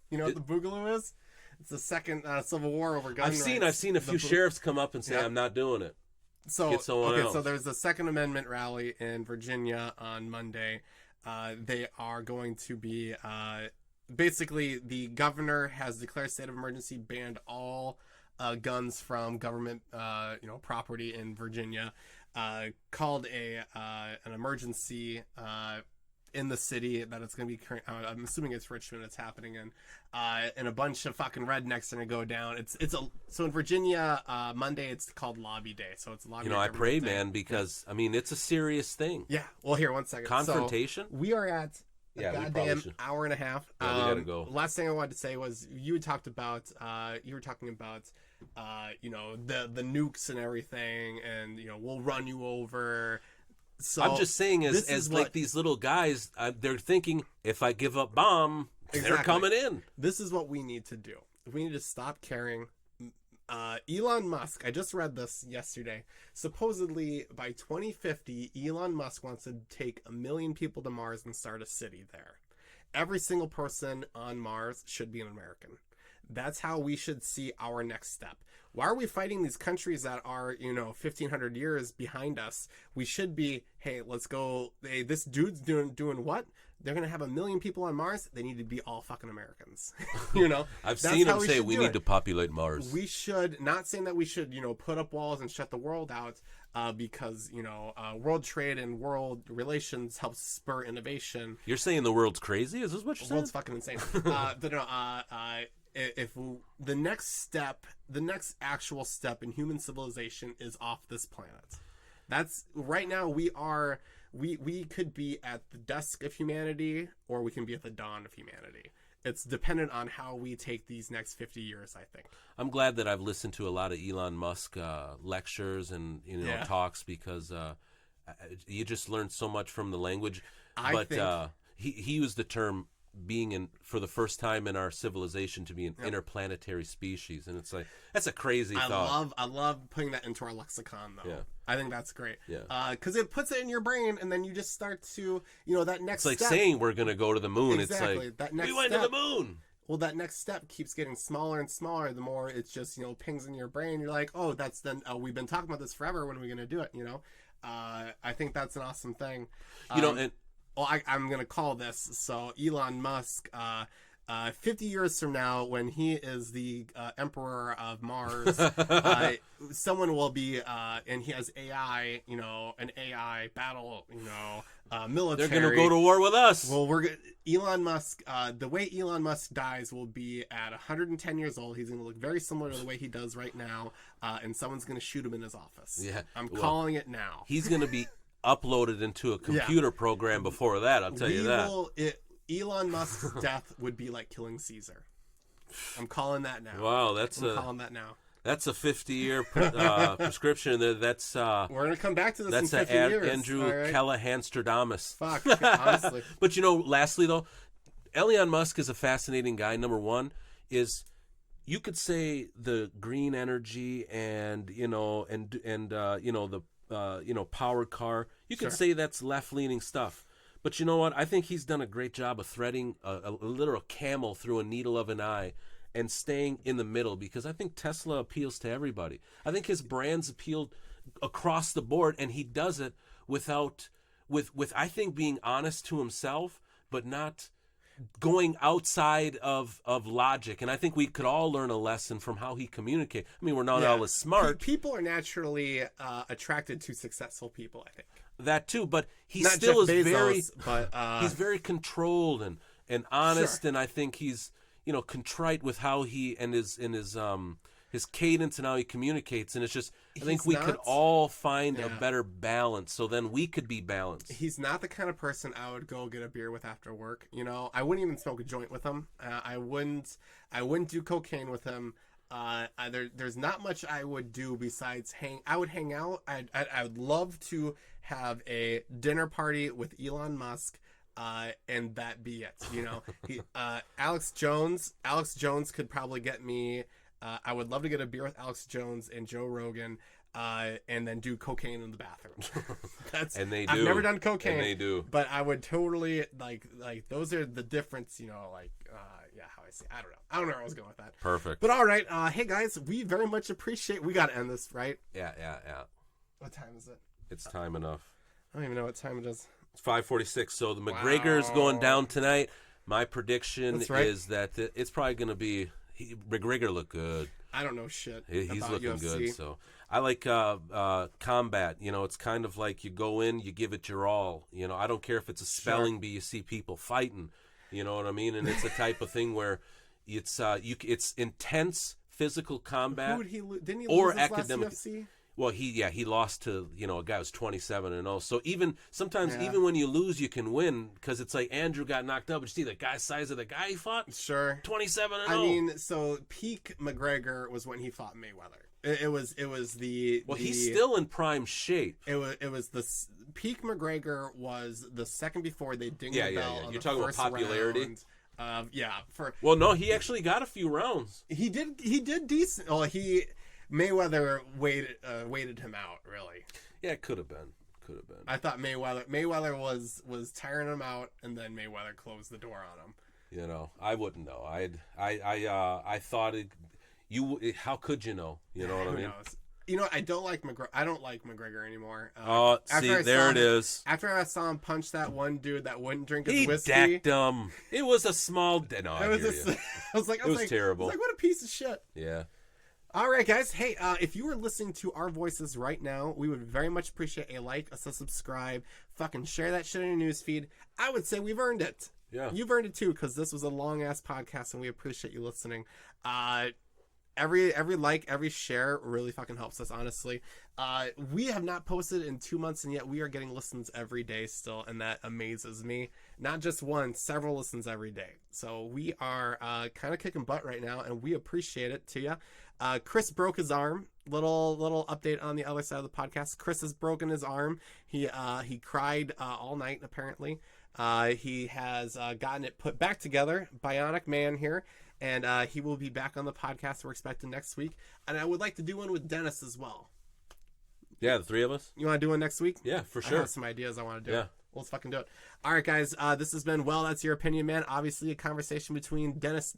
You know what the Boogaloo is? It's the second Civil War over gun rights. I've seen a few sheriffs come up and say, I'm not doing it. So else. There's a Second Amendment rally in Virginia on Monday. They are going to be basically the governor has declared state of emergency, banned all guns from government property in Virginia, called an emergency in the city that it's going to be I'm assuming it's Richmond it's happening in, and a bunch of fucking rednecks are going to go down. So in Virginia, Monday it's called Lobby Day, so it's a lobby. I pray, man, because it's a serious thing. Yeah. Well, here, one second. Confrontation. So we are at a goddamn hour and a half. Yeah, we gotta go. Last thing I wanted to say was you were talking about the nukes and everything, and we'll run you over. So I'm just saying, like these little guys, they're thinking, if I give up bomb, they're coming in. This is what we need to do. We need to stop caring. Elon Musk, I just read this yesterday. Supposedly, by 2050, Elon Musk wants to take 1 million people to Mars and start a city there. Every single person on Mars should be an American. That's how we should see our next step. Why are we fighting these countries that are, 1,500 years behind us? We should be, hey, let's go. Hey, this dude's doing what? They're going to have 1 million people on Mars. They need to be all fucking Americans. I've seen him say we need to populate Mars. We should, not saying that we should, put up walls and shut the world out because, world trade and world relations helps spur innovation. You're saying the world's crazy? Is this what you're saying? The world's fucking insane. But no, if the next actual step in human civilization is off this planet. That's right now we could be at the dusk of humanity, or we can be at the dawn of humanity. It's dependent on how we take these next 50 years, I think. I'm glad that I've listened to a lot of Elon Musk lectures and talks, because you just learn so much from the language. He used the term being for the first time in our civilization to be an interplanetary species, and it's like that's a crazy thought. I love putting that into our lexicon, though. Yeah. I think that's great. Yeah, because it puts it in your brain, and then you just start to that next. It's like step, saying we're going to go to the moon. Exactly. It's like that next we went step, to the moon. Well, that next step keeps getting smaller and smaller. The more it's just pings in your brain. You're like, oh, that's then. Oh, we've been talking about this forever. When are we going to do it? I think that's an awesome thing. And. Well, I'm going to call this. So Elon Musk 50 years from now, when he is the emperor of Mars, someone will be, and he has AI, an AI battle, military. They're going to go to war with us. Well, Elon Musk, the way Elon Musk dies will be at 110 years old. He's going to look very similar to the way he does right now, and someone's going to shoot him in his office. Yeah, I'm calling it now. He's going to be uploaded into a computer program before that, I'll tell you that. Elon Musk's death would be like killing Caesar. I'm calling that now. Wow, I'm calling that now. That's a 50-year prescription. That's we're gonna come back to this. That's in 50 years. Andrew right? Callahanstradamus. Fuck, honestly. But lastly though, Elon Musk is a fascinating guy. Number one is you could say the green energy and the powered car. You could say that's left-leaning stuff. But you know what? I think he's done a great job of threading a literal camel through a needle of an eye and staying in the middle, because I think Tesla appeals to everybody. I think his brands appeal across the board, and he does it with I think being honest to himself, but not going outside of logic. And I think we could all learn a lesson from how he communicates. I mean, we're not all as smart. People are naturally attracted to successful people, I think. That too, but he Not still Jeff is Bezos, he's very controlled and honest, Sure. and I think he's contrite with how he and his cadence and how he communicates, and it's just I think we could all find a better balance, so then we could be balanced. He's not the kind of person I would go get a beer with after work. I wouldn't even smoke a joint with him. I wouldn't do cocaine with him. There's not much I would do besides hang. I would hang out. I would love to have a dinner party with Elon Musk, and that be it. Alex Jones could probably get me. I would love to get a beer with Alex Jones and Joe Rogan, and then do cocaine in the bathroom. And they do. I've never done cocaine. And they do. But I would totally like those are the difference. How I see. I don't know where I was going with that. Perfect. But all right, hey guys, we very much appreciate. We got to end this, right? Yeah. What time is it? It's time enough. I don't even know what time it is. It's 5:46. So the McGregor's going down tonight. My prediction That's right. is that it's probably going to be McGregor look good. I don't know shit. He's about looking UFC. good. So I like combat. It's kind of like you go in, you give it your all. I don't care if it's a spelling bee. You see people fighting. You know what I mean? And it's a type of thing where it's intense physical combat. Who would he didn't he or lose his academic. last UFC? Well, he lost to a guy who's 27-0. So even when you lose, you can win, because it's like Andrew got knocked out. But you see the guy's size of the guy he fought. Sure. 27-0. I mean, so peak McGregor was when he fought Mayweather. It was the he's still in prime shape. It was the peak McGregor was the second before they dinged the bell. On You're the talking about first popularity. Round. Well, no, he actually got a few rounds. He did decent. Well, Mayweather waited him out, really. Yeah, it could have been. I thought Mayweather was tiring him out, and then Mayweather closed the door on him. I wouldn't know. I thought it. How could you know? You know what I mean? Knows? I don't like McGregor. I don't like McGregor anymore. There it is. After I saw him punch that one dude that wouldn't drink his he whiskey, decked him. It was a small. No, I was like, terrible. I was like, what a piece of shit. Yeah. All right, guys. Hey, if you are listening to our voices right now, we would very much appreciate a like, a subscribe, fucking share that shit in your newsfeed. I would say we've earned it. Yeah. You've earned it too, because this was a long ass podcast, and we appreciate you listening. Every like, every share really fucking helps us, honestly. We have not posted in 2 months, and yet we are getting listens every day still, and that amazes me. Not just one, several listens every day. So we are kind of kicking butt right now, and we appreciate it to you. Chris broke his arm. Little update on the other side of the podcast. Chris has broken his arm. He cried all night, apparently. He has gotten it put back together. Bionic Man here. And he will be back on the podcast we're expecting next week. And I would like to do one with Dennis as well. Yeah, the three of us. You want to do one next week? Yeah, for sure. I have some ideas I want to do. Yeah. Let's fucking do it. All right, guys. This has been That's Your Opinion, Man. Obviously, a conversation between Dennis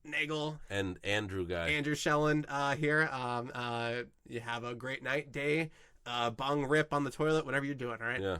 Nagel and Andrew Schelland here. You have a great night, day, bong rip on the toilet, whatever you're doing, all right? Yeah.